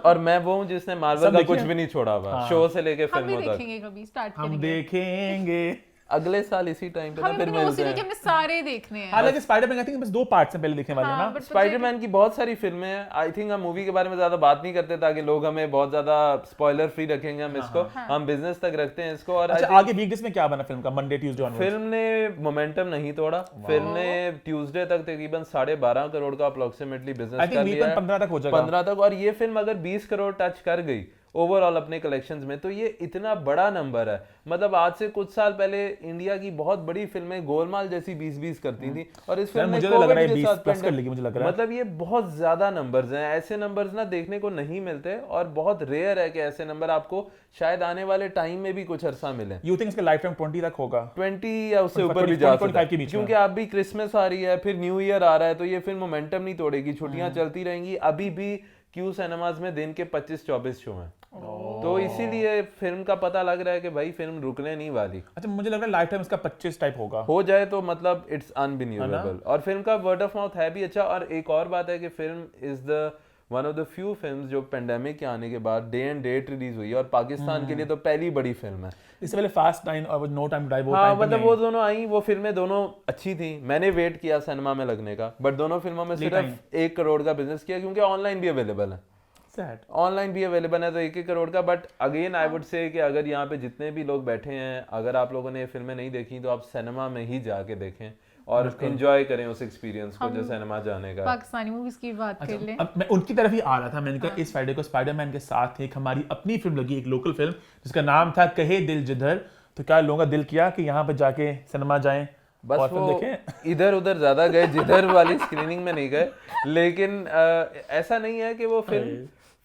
और मैं वो हूँ जिसने मार्वल का कुछ भी नहीं छोड़ा हुआ, शो से लेके फिल्मों तक। देखेंगे कभी, स्टार्ट हम देखेंगे अगले साल इसी टाइम पे ना फिर मिलते हैं। हमने सारे देखने हैं। हालांकि स्पाइडरमैन आई थिंक बस 2 पार्ट्स हैं पहले देखने वाले ना। स्पाइडरमैन की बहुत सारी फिल्में हैं। आई थिंक हम मूवी के बारे में ज्यादा बात नहीं करते ताकि लोग हमें बहुत ज्यादा स्पॉइलर फ्री रखेंगे हम इसको, हम बिजनेस तक रखते हैं इसको। और अच्छा, आगे वीकडेज में क्या बना फिल्म का, मंडे ट्यूसडे ऑनवर्ड्स? फिल्म ने मोमेंटम नहीं तोड़ा, फिल्म ने ट्यूसडे तक तकरीबन 12.5 करोड़ का अप्रोक्सीमेटली बिजनेस कर लिया है। 15 तक हो जाएगा, 15 तक। और ये फिल्म अगर 20 करोड़ टच कर गई ओवरऑल अपने कलेक्शंस में तो ये इतना बड़ा नंबर है। मतलब आज से कुछ साल पहले इंडिया की बहुत बड़ी फिल्में गोलमाल जैसी 20-20 करती थी, और इस फिल्म में कोविड के साथ मतलब ये बहुत ज्यादा नंबर्स हैं। ऐसे नंबर्स ना देखने को नहीं मिलते, और बहुत रेयर है कि ऐसे नंबर आपको शायद आने वाले टाइम में भी कुछ अरसा मिले। यू थिंक इसका लाइफ टाइम 20 तक होगा? 20 या उससे ऊपर भी जा सकता है, क्योंकि अब भी क्रिसमस आ रही है, फिर न्यू ईयर आ रहा है, तो ये फिल्म मोमेंटम नहीं तोड़ेगी, छुट्टियां चलती रहेंगी। अभी भी क्यू सिनेमाज में दिन के 25-24 शो हैं, तो इसीलिए फिल्म का पता लग रहा है कि भाई फिल्म रुकने नहीं वाली। अच्छा, मुझे लग रहा है लाइफ टाइम इसका 25 टाइप होगा, हो जाए तो मतलब इट्स अनबिलीवेबल। और फिल्म का वर्ड ऑफ माउथ है भी अच्छा। और एक और बात है कि film is the one of the few films जो पेंडेमिक के आने के बाद डे एंड डेट रिलीज हुई है, और पाकिस्तान के लिए तो पहली बड़ी फिल्म है। इससे पहले फास्ट 9 और नो टाइम टू डाई, वो हाँ, मतलब वो दोनों आई, वो फिल्में दोनों अच्छी थी। मैंने वेट किया सिनेमा में लगने का, बट दोनों फिल्मों में सिर्फ 1 करोड़ का बिजनेस किया, क्योंकि ऑनलाइन भी अवेलेबल है। ऑनलाइन भी अवेलेबल है तो 1 करोड़ का। But again I would say कि अगर यहाँ पे जितने भी लोग बैठे हैं, अगर आप लोगों ने ये फिल्में नहीं देखी तो आप सिनेमा में ही जाके देखें और एंजॉय करें उस एक्सपीरियंस को जो सिनेमा जाने का। पाकिस्तानी मूवीज की बात कर ले। अब मैं उनकी तरफ ही आ रहा था। मैंने कहा इस फ्राइडे को स्पाइडरमैन के साथ एक हमारी अपनी फिल्म लगी, एक लोकल फिल्म जिसका नाम था कहे दिल जिधर। तो क्या लोगों का दिल किया कि यहाँ पे जाके सिनेमा जाएं, बस वो इधर उधर ज्यादा गए, जिधर वाली स्क्रीनिंग में नहीं गए। लेकिन ऐसा नहीं है कि वो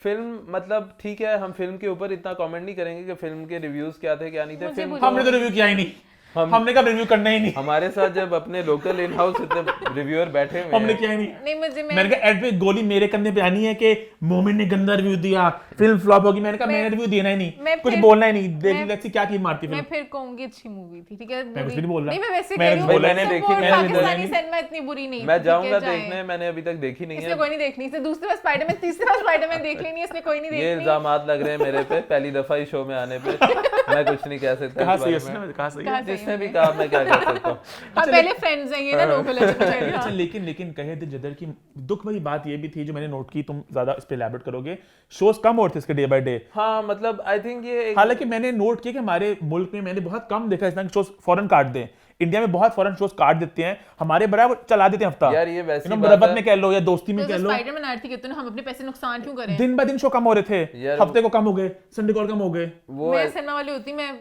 फिल्म मतलब ठीक है, हम फिल्म के ऊपर इतना कमेंट नहीं करेंगे कि फिल्म के रिव्यूज क्या थे क्या नहीं थे। फिल्म हमने तो रिव्यू किया ही नहीं, हमने कब रिव्यू करना ही नहीं। हमारे साथ जब अपने लोकल इन हाउस इतने रिव्यूअर बैठे हुए हमने किया ही नहीं। मैंने कहा एड पे गोली मेरे कंधे पे आनी है कि मोमिन ने गंदा रिव्यू दिया, फिल्म फ्लॉप होगी। मैंने कहा मैंने रिव्यू देना ही नहीं, कुछ बोलना ही नहीं। देख लेट्स सी क्या की मारती फिल्म। मैं फिर कहूंगी अच्छी मूवी थी, ठीक है। मैं कुछ नहीं बोल रहा, नहीं मैं वैसे कह रही हूं, मैंने देखी नहीं, पाकिस्तानी सिनेमा इतनी बुरी नहीं। मैं जाऊंगा देखने, मैंने अभी तक देखी नहीं है। इसने कोई नहीं देखनी, इसने दूसरी बार स्पाइडरमैन, तीसरी बार स्पाइडरमैन देख लेनी है, इसने कोई नहीं देखनी। ये इल्जामात लग रहे हैं मेरे पे पहली दफा ही शो में आने पे। मैं कुछ नहीं कह सकता। कहां सही है, कहां सही है, जिसने भी कहा मैं क्या कर सकता हूं। हम पहले फ्रेंड्स हैं ये ना, लोकल है। अच्छा, लेकिन कहे दिल जिधर की दुख भरी बात ये भी थी जो मैंने नोट की, तुम ज्यादा इस पे एलैबोरेट करोगे, शोज कम हो रहे थे इसके डे बाय डे। हाँ, मतलब आई थिंक ये हालांकि मैंने नोट किया कि हमारे मुल्क में मैंने बहुत कम देखा इस तरह के शोज फौरन काट दें। इंडिया में बहुत फौरन शोज काट देते हैं, हमारे बराबर चला देते हैं हफ्ता। यार ये वैसी बात मरहबत में कह लो या दोस्ती में कह लो। स्पाइडरमैन आती है तो हम अपने पैसे नुकसान क्यों करें? दिन ब दिन शो कम हो रहे थे, हफ्ते को कम हो गए, संडे को और कम हो गए। मैं सिनेमा वाली होती मैं।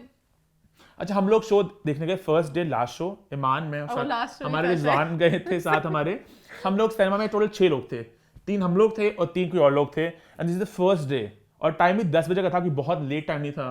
अच्छा, हम लोग शो देखने गए फर्स्ट डे, लास्ट शो ईमान में हमारे रिजवान गए थे साथ हमारे। हम लोग सिनेमा में टोटल 6 लोग थे, 3 हम लोग थे और 3 कोई और लोग थे। And this is the first day, और टाइम भी 10 बजे का था, कि बहुत लेट टाइम नहीं था,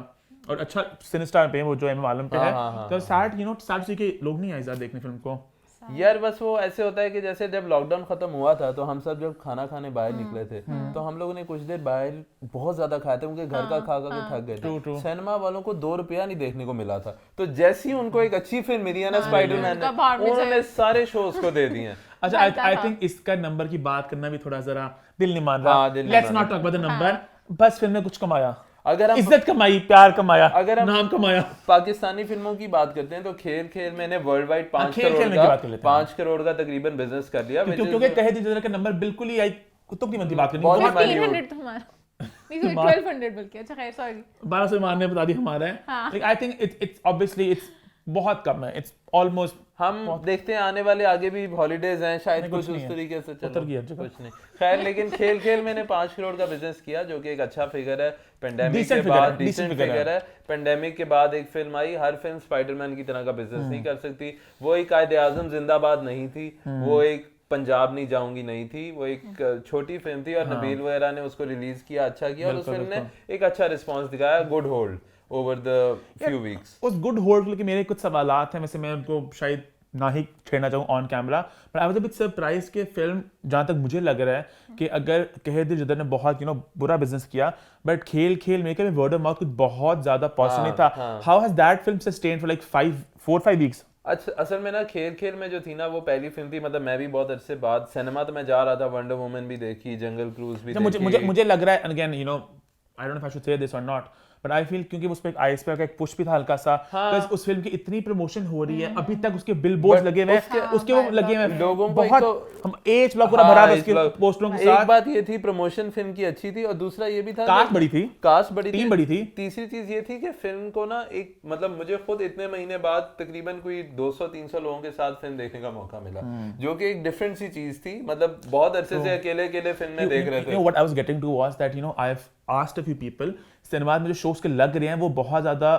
और अच्छा सिनेस्टार पे वो जो एम आलम पे है। तो 60 के लोग नहीं आए देखने फिल्म को। यार बस वो ऐसे होता है कि जैसे जब लॉकडाउन खत्म हुआ था तो हम सब जब खाना खाने बाहर निकले थे तो हम लोगों ने कुछ देर बाहर बहुत ज्यादा खाया था, क्योंकि घर का खा के थक गए थे। सिनेमा वालों को 2 रुपया नहीं देखने को मिला था, तो जैसे ही उनको एक अच्छी फिल्म मिली है ना स्पाइडरमैन, उन्होंने सारे शोज को दे दिए। अच्छा, आई थिंक इसका नंबर की बात करना भी थोड़ा जरा दिल नहीं मान रहा। Let's not talk about the number, बस फिल्म ने कुछ कमाया। अगर हम इज्जत कमाई, प्यार कमाया, अगर हम नाम कमाया। पाकिस्तानी फिल्मों की बात करते हैं तो खेल खेल मैंने वर्ल्ड वाइड 5 खेल खेल में की बात कर लेते हैं। 5 करोड़ का तकरीबन बिजनेस कर लिया, क्योंकि कहे दिल जिगर का नंबर बिल्कुल ही आई कुत्तों की बनती बात करनी। बहुत बहुत 1500 तो हमारा नहीं, so 1200 बल्कि, अच्छा खैर सॉरी 1200 मारने बता दी हमारा है। हाँ। Like, I think it's obviously it's बहुत कम है, it's almost हम देखते हैं आने वाले आगे भी हॉलीडेज हैं, शायद कुछ नहीं उस है। तरीके से चलो उतर गया जगह। कुछ नहीं खैर, लेकिन खेल खेल मैंने 5 करोड़ का बिजनेस किया जो कि एक अच्छा फिगर है। पेंडेमिक के Decent बाद figure है, डिसेंट decent figure फिगर है। पेंडेमिक के बाद एक फिल्म आई, हर फिल्म स्पाइडरमैन की तरह का बिजनेस नहीं कर सकती। वो एक कायदे आजम जिंदाबाद नहीं थी, वो एक पंजाब नहीं जाऊंगी नहीं थी, वो एक छोटी फिल्म थी और नबील वगैरह ने उसको रिलीज किया, अच्छा किया और उस फिल्म ने एक अच्छा रिस्पांस दिखाया, good hold over the few weeks. उस गुड होल्ड के लिए मेरे कुछ सवालात हैं, वैसे मैं उनको शायद ना ही छेड़ना चाहूँ on camera, but I was a bit surprise कि फिल्म जहाँ तक मुझे लग रहा है कि अगर कहे दिल जिगर ने बहुत बुरा बिजनेस किया, बट खेल खेल में वर्ड ऑफ माउथ कुछ बहुत ज्यादा पॉजिटिव नहीं था। How has that film sustained for like 4-5 weeks? अच्छा, असल में ना खेल खेल में जो थी ना वो पहली फिल्म थी, मतलब मैं भी बहुत अरसे बाद सिनेमा तो मैं जा रहा था, वंडर वुमन भी देखी, जंगल क्रूज भी देखी। मुझे लग रहा है, again I don't know if I should say this और नॉट, बट आई फील क्योंकि उस पे एक आइस पे एक पुश भी था हल्का सा, बिकॉज़ उस फिल्म की इतनी प्रमोशन हो रही है, अभी तक उसके बिलबोर्ड्स लगे हुए हैं, उसके वो लगे हुए हैं लोगों को बहुत, हम एज ब्लॉक पूरा भरा है उसके पोस्टरों के साथ। एक बात ये थी प्रमोशन फिल्म की अच्छी थी और दूसरा ये भी था कास्ट बड़ी थी, टीम बड़ी थी। तीसरी चीज ये थी कि फिल्म को ना एक मतलब मुझे खुद इतने महीने बाद तकरीबन कोई 200-300 लोगों के साथ फिल्म देखने का मौका मिला, जो कि एक डिफरेंट सी चीज थी, मतलब बहुत अरसे से अकेले अकेले फिल्में देख रहे थे। What I was getting to was that I've asked a few people, cinema में जो शोज के लग रहे हैं वो बहुत ज्यादा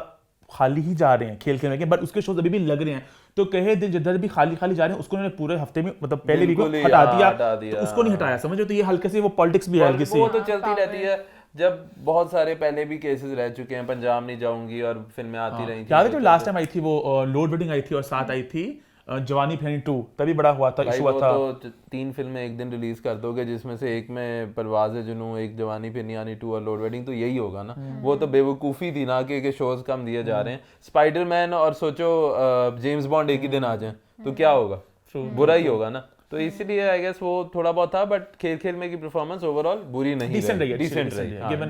खाली ही जा रहे हैं खेल खेल में, बट उसके शोज अभी भी लग रहे हैं, तो कहे दिल जिधर भी खाली खाली जा रहे हैं उसको उन्होंने पूरे हफ्ते में मतलब पहले वीक में हटा दिया, तो उसको नहीं हटाया, समझो। तो ये हल्के से वो पॉलिटिक्स भी है हल्की सी, वो तो चलती रहती है, जब बहुत सारे पहले भी केसेस रह चुके हैं, पंजाब नहीं जाऊंगी और फिल्में आती रही थी। याद है जो लास्ट टाइम आई थी वो लोड वेडिंग आई थी और साथ आई थी जवानी फिल्म 2, तभी बड़ा हुआ था, इशू था। तो 3 फिल्में एक दिन रिलीज कर दोगे जिसमें से एक में परवाज़ जुनून, एक जवानी फिरनी यानी 2 और लोड वेडिंग, तो यही होगा ना। वो तो बेवकूफ़ी थी ना कि शोज कम दिए जा रहे हैं। स्पाइडरमैन और सोचो जेम्स बॉन्ड एक ही दिन आ जाए तो क्या होगा, बुरा ही होगा ना। तो इसीलिए आई गेस वो थोड़ा बहुत था, बट खेल खेल में की परफॉर्मेंस ओवरऑल बुरी नहीं डिसेंट रही, डिसेंट रही, गिवन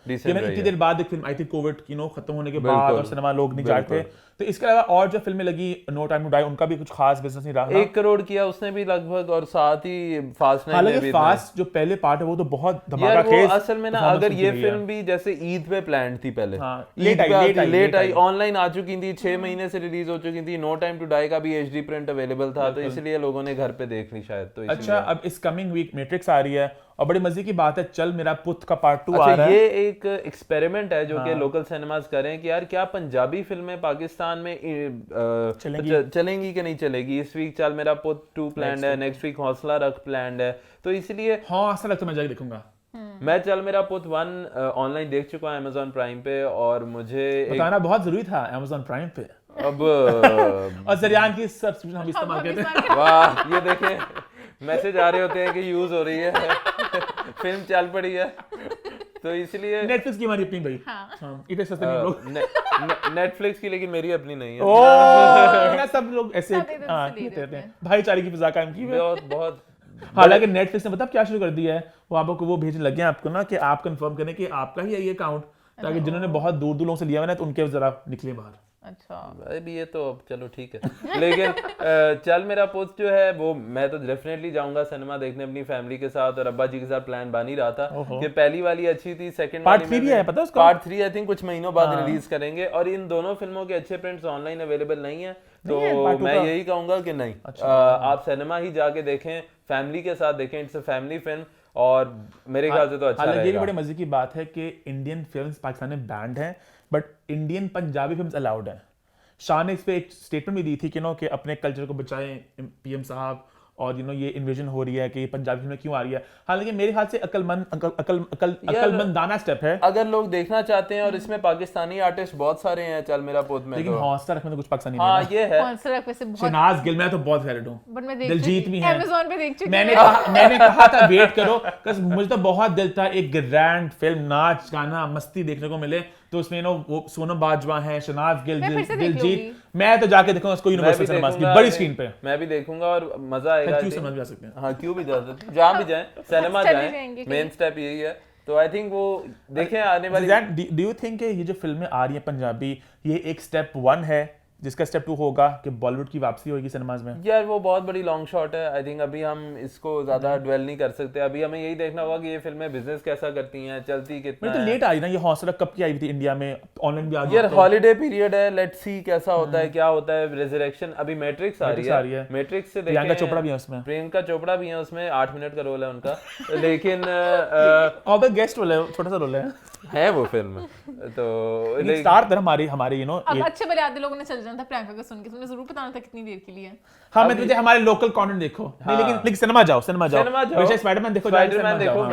डिसेंट इतनी देर बाद एक फिल्म आई थी कोविड खत्म होने के बाद और सिनेमा लोग नहीं जाते, तो इसके अलावा और जो फिल्में लगी नो टाइम टू डाई, उनका भी कुछ खास बिजनेस नहीं रहा। 1 करोड़ किया उसने भी लगभग, और साथ ही फास्ट 9 हालांकि फास्ट जो पहले पार्ट है वो तो बहुत धमाका खेज। असल में ना अगर ये फिल्म भी जैसे ईद पे प्लान थी पहले, लेट आई ऑनलाइन आ चुकी थी, 6 महीने से रिलीज हो चुकी थी, नो टाइम टू डाई का भी एचडी प्रिंट अवेलेबल था, तो इसलिए लोगों ने घर पे देख ली शायद। तो अच्छा, अब इस कमिंग वीक मैट्रिक्स आ रही है और बड़ी मजे की बात है, चल मेरा पुत का पार्ट 2 आ रहा है। ये एक एक्सपेरिमेंट है जो कि लोकल सिनेमाज करें कि यार क्या पंजाबी फिल्में पाकिस्तान में चलेंगी कि नहीं चलेगी। इस वीक चल मेरा पुत 2 प्लान्ड है, नेक्स्ट वीक हौसला रख प्लान्ड है, तो इसलिए हाँ ऐसा लगता है मैं जाके देखूंगा। मैं चल मेरा पुत 1 ऑनलाइन देख चुका हूं Amazon प्राइम पे, और मुझे बताना बहुत जरूरी था Amazon प्राइम पे। अब और जरियान की सब्सक्रिप्शन हम इस्तेमाल करते हैं। वाह, ये देखें मैसेज आ रहे होते हैं कि यूज हो रही है फिल्म चल पड़ी है, तो इसलिए नेटफ्लिक्स की हमारी अपनी भाई, हाँ इतने सस्ते नहीं लोग। नेटफ्लिक्स की, लेकिन मेरी अपनी नहीं है। ओह सब लोग ऐसे कहते हैं, भाईचारे की फिजा कायम की है बहुत। हालांकि नेटफ्लिक्स ने पता क्या शुरू कर दिया है, वो आपको वो भेजने लगे हैं आपको ना कि आप कंफर्म करें कि आपका ही है ये अकाउंट, ताकि जिन्होंने बहुत दूर दूर लोगों से लिया हुआ है तो उनके जरा निकले बाहर। अच्छा अभी ये तो चलो ठीक है लेकिन चल मेरा पुत जो है वो मैं तो डेफिनेटली जाऊंगा सिनेमा देखने अपनी फैमिली के साथ, और अब्बा जी के साथ प्लान बन ही रहा था कि पहली वाली अच्छी थी, सेकंड पार्ट 3 भी है पता है उसका, पार्ट 3 आई थिंक कुछ महीनों बाद रिलीज करेंगे, और इन दोनों फिल्मों के अच्छे प्रिंट्स ऑनलाइन अवेलेबल नहीं है, तो मैं यही कहूंगा कि नहीं, आप सिनेमा ही जाके देखें, फैमिली के साथ देखें, इट्स अ फैमिली फिल्म, और मेरे ख्याल से तो अच्छा रहेगा। ये भी बड़ी मजे की बात है कि इंडियन फिल्म्स पाकिस्तान में बैंड है, but Indian Punjabi films allowed है। शाह ने इस पे एक स्टेटमेंट भी दी थी कि अपने कल्चर को बचाएं पीएम साहब, और ये इन्वेजन हो रही है कि पंजाबी फिल्में क्यों आ रही है। हालांकि मेरे ख्याल से अकलमंदाना स्टेप है अगर लोग देखना चाहते हैं, और इसमें पाकिस्तानी आर्टिस्ट बहुत सारे हैं चल मेरा पुत में, लेकिन हौसला रखने में कुछ पाकिस्तानी हाँ नहीं ये है। हौसला रख वैसे बहुत शहनाज गिल, मैं तो बहुत फेवरेट हूँ, बट मैं देख दिलजीत भी है, Amazon पे देख चुकी मैंने कहा था वेट करो, मुझे तो बहुत दिल था एक ग्रैंड फिल्म, नाच गाना मस्ती देखने को मिले, तो उसमें वो सोनम बाजवा है, शहनाज गिल, दिलजीत, मैं तो जाके देखूंगा उसको यूनिवर्सल सिनेमास की बड़ी स्क्रीन पे, मैं भी देखूंगा और मजा आएगा। क्यों समझ जा सकते हैं, हाँ क्यों भी जा सकते हैं, जहाँ भी जाएं सिनेमा जाएं, मेन स्टेप यही है। तो आई थिंक वो देखें आने वाली। डू यू थिंक ये जो फिल्में आ रही हैं पंजाबी, ये एक स्टेप 1 है जिसका स्टेप 2 होगा कि बॉलीवुड की वापसी होगी सिनेमाज में? यार वो बहुत बड़ी लॉन्ग शॉट है। आई थिंक अभी हम इसको ज्यादा ड्वेल नहीं कर सकते। अभी हमें यही देखना होगा कि ये फिल्में बिजनेस कैसा करती हैं, चलती कितना तो है। लेट आई ना, ये हौसला कब की आई थी इंडिया में, ऑनलाइन भी आ गई यार तो। हॉलीडे पीरियड है, लेट्स सी कैसा होता है, क्या होता है। रेजरेक्शन अभी मैट्रिक्स आ रही है, मैट्रिक्स से प्रियंका चोपड़ा भी है उसमें। प्रियंका चोपड़ा भी है उसमें, 8 मिनट का रोल है उनका। लेकिन और गेस्ट रोल है, छोटा सा रोल है वो फिल्म। तो स्टार तर हमारे यू नो अब अच्छे भले आधे लोगों ने चल जाना था प्रियंका को सुन के, तुमने जरूर बताना था कितनी देर के लिए। हाँ, मैं तुझे हमारे लोकल कंटेंट देखो। नहीं, लेकिन सिनेमा जाओ वैसे स्पाइडरमैन देखो,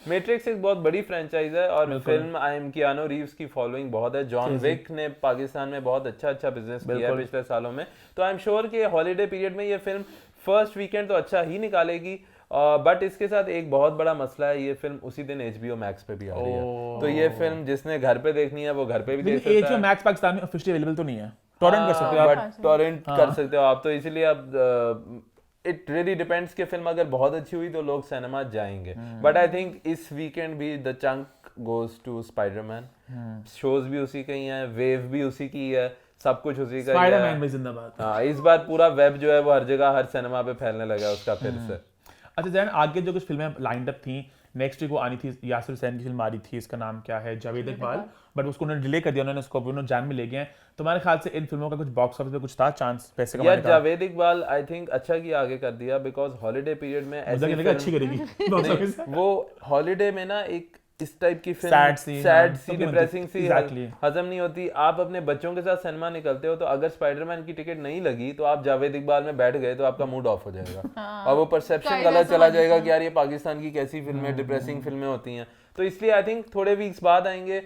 मैट्रिक्स एक बहुत बड़ी फ्रेंचाइज है और film I am Keanu Reeves की फॉलोइंग बहुत है। जॉन विक ने पाकिस्तान में बहुत अच्छा बिजनेस किया है पिछले सालों में। तो आई एम श्योर कि हॉलीडे पीरियड में ये फिल्म फर्स्ट वीकेंड तो अच्छा ही निकालेगी। बट इसके साथ एक बहुत बड़ा मसला है, ये फिल्म उसी दिन HBO Max पे भी आ रही है। तो ये फिल्म जिसने घर पे देखनी है वो घर पे भी देख सकता है। HBO Max पाकिस्तान में ऑफिशियली अवेलेबल तो नहीं है, टॉरेंट कर सकते हो आप। बट टॉरेंट कर सकते हो आप, तो इसीलिए अब इट रियली डिपेंड्स कि फिल्म अगर बहुत अच्छी हुई तो लोग सिनेमा जाएंगे। बट आई थिंक इस वीकेंड भी the chunk goes to Spiderman. Shows भी उसी के ही हैं, वेव भी उसी की है, सब कुछ उसी का ही है। स्पाइडरमैन में जिंदाबाद। हाँ, इस बार पूरा वेब जो है वो हर जगह हर सिनेमा पे फैलने लगा उसका फिर से। अच्छा जैन, आगे जो कुछ फिल्में लाइंड अप थी, नेक्स्ट वीक वो आनी थी, यासिर हुसैन की फिल्म आ रही थी, इसका नाम क्या है, जावेद इकबाल, बट उसको उन्होंने डिले कर दिया, उन्होंने उसको उन्होंने जान में ले गए। तुम्हारे ख्याल से इन फिल्मों का कुछ बॉक्स ऑफिस पे कुछ था चांस पैसे कमाने का? जावेद इकबाल आई थिंक अच्छा किया आगे कर दिया, बिकॉज हॉलीडे पीरियड में ऐसी फिल्म अच्छी करेगी बॉक्स ऑफिस। वो हॉलीडे में ना एक इस टाइप की फिल्म सैड सी डिप्रेसिंग सी हजम नहीं होती। आप अपने बच्चों के साथ सिनेमा निकलते हो तो अगर स्पाइडरमैन की टिकट नहीं लगी तो आप जावेद इकबाल में बैठ गए तो आपका मूड ऑफ हो जाएगा और वो परसेप्शन गलत चला जाएगा कि यार ये पाकिस्तान की कैसी फिल्में, डिप्रेसिंग फिल्में होती हैं। तो इसलिए आई थिंक थोड़े वीक्स बाद आएंगे।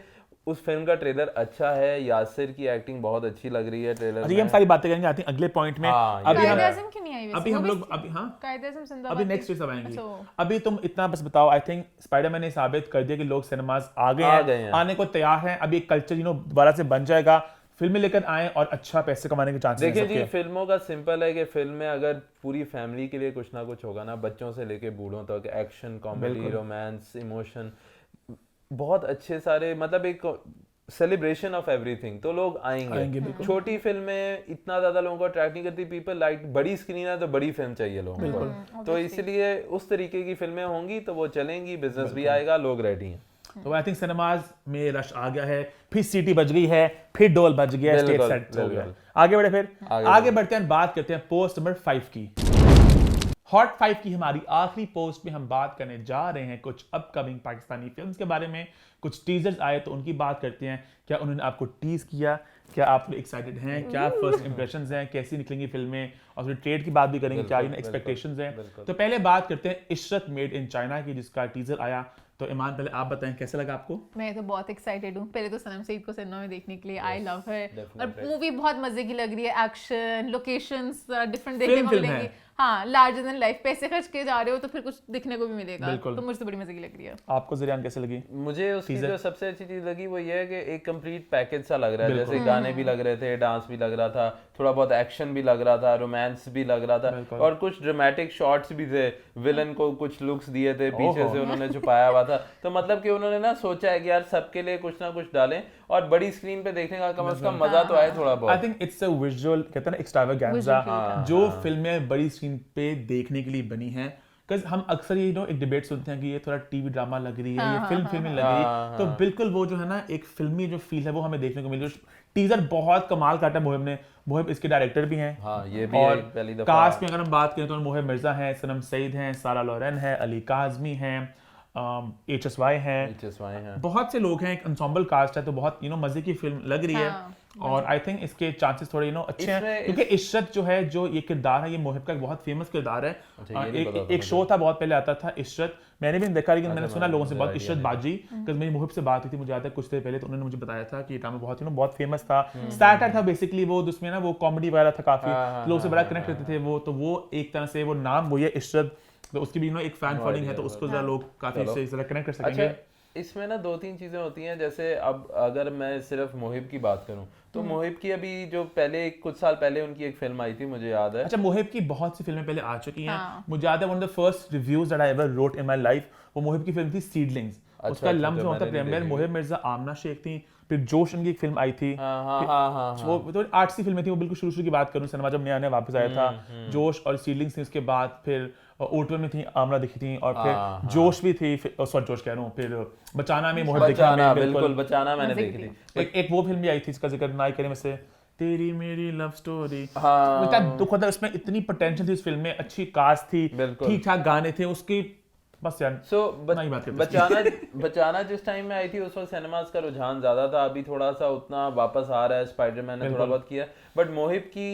उस फिल्म का ट्रेलर अच्छा है, यासिर की एक्टिंग बहुत अच्छी लग रही है ट्रेलर में। हम सारी बातें करेंगे आती हैं अगले पॉइंट में। अभी हम लोग अभी नेक्स्ट वीक सब आएंगे। अभी तुम इतना बस बताओ, आई थिंक स्पाइडरमैन ने साबित कर दिया कि लोग सिनेमास आ गए हैं, आने को तैयार हैं। अभी एक कल्चर दोबारा से बन जाएगा, फिल्में लेकर आए और अच्छा पैसे कमाने के चांसेस हैं। देखिए जी, फिल्मों का सिंपल है कि फिल्म में अगर पूरी फैमिली के लिए कुछ ना कुछ होगा ना, बच्चों से लेके बूढ़ों तक, एक्शन, कॉमेडी, रोमांस, इमोशन, बहुत अच्छे सारे, मतलब एक सेलिब्रेशन ऑफ एवरीथिंग, तो लोग आएंगे। छोटी फिल्में इतना ज्यादा लोगों को अट्रैक्ट नहीं करती। पीपल लाइक बड़ी स्क्रीन है तो बड़ी फिल्म चाहिए लोगों को, तो इसलिए उस तरीके की फिल्में होंगी तो वो चलेंगी, बिजनेस भी आएगा, लोग रेडी हैं। तो आई थिंक सिनेमाज में रश आ गया है, फिर सीटी बज गई है, फिर डोल बज गया, स्टेज सेट हो गया। आगे बढ़े, फिर आगे बढ़ते हैं, बात करते हैं पोस्ट नंबर 5 की। हॉट 5 की हमारी आखिरी पोस्ट में हम बात करने जा रहे हैं कुछ अपकमिंग पाकिस्तानी फिल्म्स के बारे में। कुछ टीजर्स आए तो उनकी बात करते हैं। क्या उन्होंने आपको टीज किया, क्या आप एक्साइटेड हैं, क्या फर्स्ट इंप्रेशंस हैं, कैसी निकलेंगी फिल्में, और फिर ट्रेड की बात भी करेंगे, क्या एक्सपेक्टेशंस हैं। तो पहले बात करते हैं इशरत मेड इन चाइना की, जिसका टीजर आया। तो ईमान, पहले आप बताएं कैसा लगा आपको? मैं तो बहुत एक्साइटेड हूँ। पहले तो सनम सईद को सिनेमा में देखने के लिए, आई लव हर, और मूवी बहुत मजे की लग रही है। एक्शन, लोकेशंस डिफरेंट देखने को मिलेंगी। हाँ, लार्जर देन लाइफ, पैसे खर्च के जा रहे हो तो फिर कुछ दिखने को भी मिलेगा, तो मुझे तो बड़ी मजे की लग रही है। आपको ज़रियान कैसे लगी? मुझे उसकी जो सबसे अच्छी चीज लगी वो ये है कि एक कंप्लीट पैकेज सा लग रहा है। जैसे गाने भी लग रहे थे, डांस भी लग रहा था, थोड़ा बहुत एक्शन भी लग रहा था, रोमांस भी लग रहा था, और कुछ ड्रामेटिक शॉट्स भी थे। विलन को कुछ लुक्स दिए थे, पीछे से उन्होंने छुपाया हुआ था। तो मतलब कि उन्होंने ना सोचा है कि यार सबके लिए कुछ ना कुछ डालें और बड़ी स्क्रीन पे देखने का कम से कम मजा तो आए थोड़ा बहुत। I think it's a visual, कहते हैं ना, एक्सट्रावागेंजा, जो फिल्में बड़ी स्क्रीन पे देखने के लिए बनी हैं। बिकॉज हम अक्सर ये एक डिबेट सुनते हैं कि ये थोड़ा टीवी ड्रामा लग रही है, ये फिल्म लग रही है, तो बिल्कुल वो जो है ना एक फिल्मी जो फील है वो हमें देखने को मिली। टीजर बहुत कमाल काटा मोहिब इसके डायरेक्टर भी हैं। हाँ, ये भी और पहली दफा। कास्ट में अगर हम बात करें तो मोहिब मिर्जा हैं, सनम सईद हैं, सारा लोरेन है, अली काज़मी हैं, HSY हैं, बहुत से लोग हैं, एक एंसेंबल कास्ट है, तो बहुत मजे की फिल्म लग रही है। और आई थिंक इसके चांसेस थोड़े अच्छे हैं, क्योंकि इशरत जो है, जो ये किरदार है, ये मोहिब का एक बहुत फेमस किरदार है। एक शो था, बहुत पहले आता था इशरत, मैंने भी देखा, लेकिन मैंने सुना लोगों से बहुत, इशरत बाजी, बिकॉज मेरी मोहिब से बात हुई थी, मुझे याद है कुछ देर पहले, तो उन्होंने मुझे बताया था कि ये ड्रामा बहुत फेमस था। सैटायर था बेसिकली वो, जिसमें ना वो कॉमेडी वगैरह था, काफी लोग से बड़ा कनेक्ट करते थे वो। तो वो एक तरह से वो नाम वो है इशरत, तो उसकी भी एक फैन फॉलोइंग है, तो उसको जरा लोग काफी से कनेक्ट कर सकेंगे। इसमें ना 2-3 चीजें होती हैं। जैसे अब अगर मैं सिर्फ मोहिब की बात करूं तो मोहिब की अभी जो पहले कुछ साल पहले उनकी एक फिल्म आई थी, मुझे याद है। अच्छा, मोहिब की बहुत सी फिल्में पहले आ चुकी हैं। मुझे याद है one of the first reviews that I ever wrote in my life, वो मोहिब की फिल्म थी सीडलिंग्स। उसका लम्स में होता प्रेमियर, मोहिब मिर्जा, आमना शेख थी, फिर जोश इनकी एक फिल्म आई थी, वो तो आर्ट्सी फिल्में थी, वो बिल्कुल शुरू की बात करूं, सिनेमा जब नया नया वापस आया था, जोश और सीडलिंग्स थी, उसके बाद फिर ओटवन में थी, आमना दिखी थी, और फिर जोश भी थी, सॉरी जोश कह रहा हूँ, फिर बचाना में मोहिब बचाना, बिल्कुल बचाना मैंने देखी थी। एक वो फिल्म भी आई थी जिसका जिक्र ना करें में से, तेरी मेरी लव स्टोरी, इतना दुख होता है, उसमें इतनी पोटेंशियल थी उस फिल्म में, अच्छी कास्ट थी, ठीक ठाक गाने थे उसकी, बस यार बचाना जिस टाइम में आई थी उस वक्त सिनेमास का रुझान ज्यादा था, अभी थोड़ा सा उतना वापस आ रहा है, स्पाइडरमैन ने थोड़ा बहुत किया, बट मोहिब की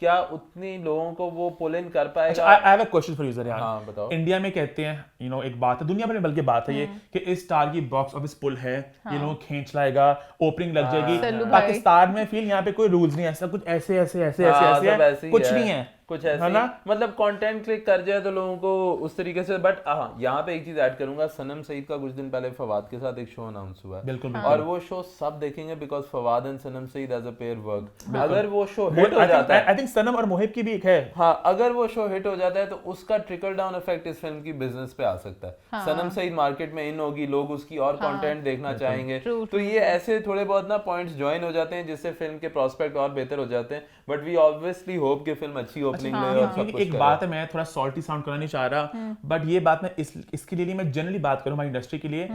क्या उतनी लोगों को वो पुल इन कर पाएगा? I have a question for you sir यार। हाँ, बताओ। इंडिया में कहते हैं एक बात है, दुनिया भर में बल्कि बात है ये कि इस स्टार की बॉक्स ऑफिस पुल है, ये लोग खींच लाएगा, ओपनिंग लग जाएगी। पाकिस्तान में फील यहाँ पे कोई रूल्स नहीं है, ऐसा कुछ ऐसे कुछ नहीं है, कुछ ऐसे है ना, मतलब कंटेंट क्लिक कर जाए तो लोगों को उस तरीके से। बट हाँ, यहाँ पे एक चीज ऐड करूंगा, सनम सईद का कुछ दिन पहले फवाद के साथ एक शो अनाउंस हुआ है, बिल्कुल, और वो शो सब देखेंगे because Fawad and Sanam Saeed as a pair work. अगर वो शो हिट हो जाता है, आई थिंक सनम और मोहिब की भी एक है, हाँ, अगर वो शो हिट हो जाता है तो उसका ट्रिकल डाउन इफेक्ट इस फिल्म की बिजनेस पे आ सकता है। सनम सईद मार्केट में इन होगी, लोग उसकी और कंटेंट देखना चाहेंगे, तो ये ऐसे थोड़े बहुत ना पॉइंट्स ज्वाइन हो जाते हैं जिससे फिल्म के प्रोस्पेक्ट और बेहतर हो जाते हैं। बट वी ऑब्वियसली होप कि फिल्म अच्छी ओपनिंग ले और सब कुछ। एक बात है, मैं थोड़ा सॉल्टी साउंड करना नहीं चाह रहा, बट ये बात मैं इसके लिए मैं जनरली बात करूं हमारी इंडस्ट्री के लिए,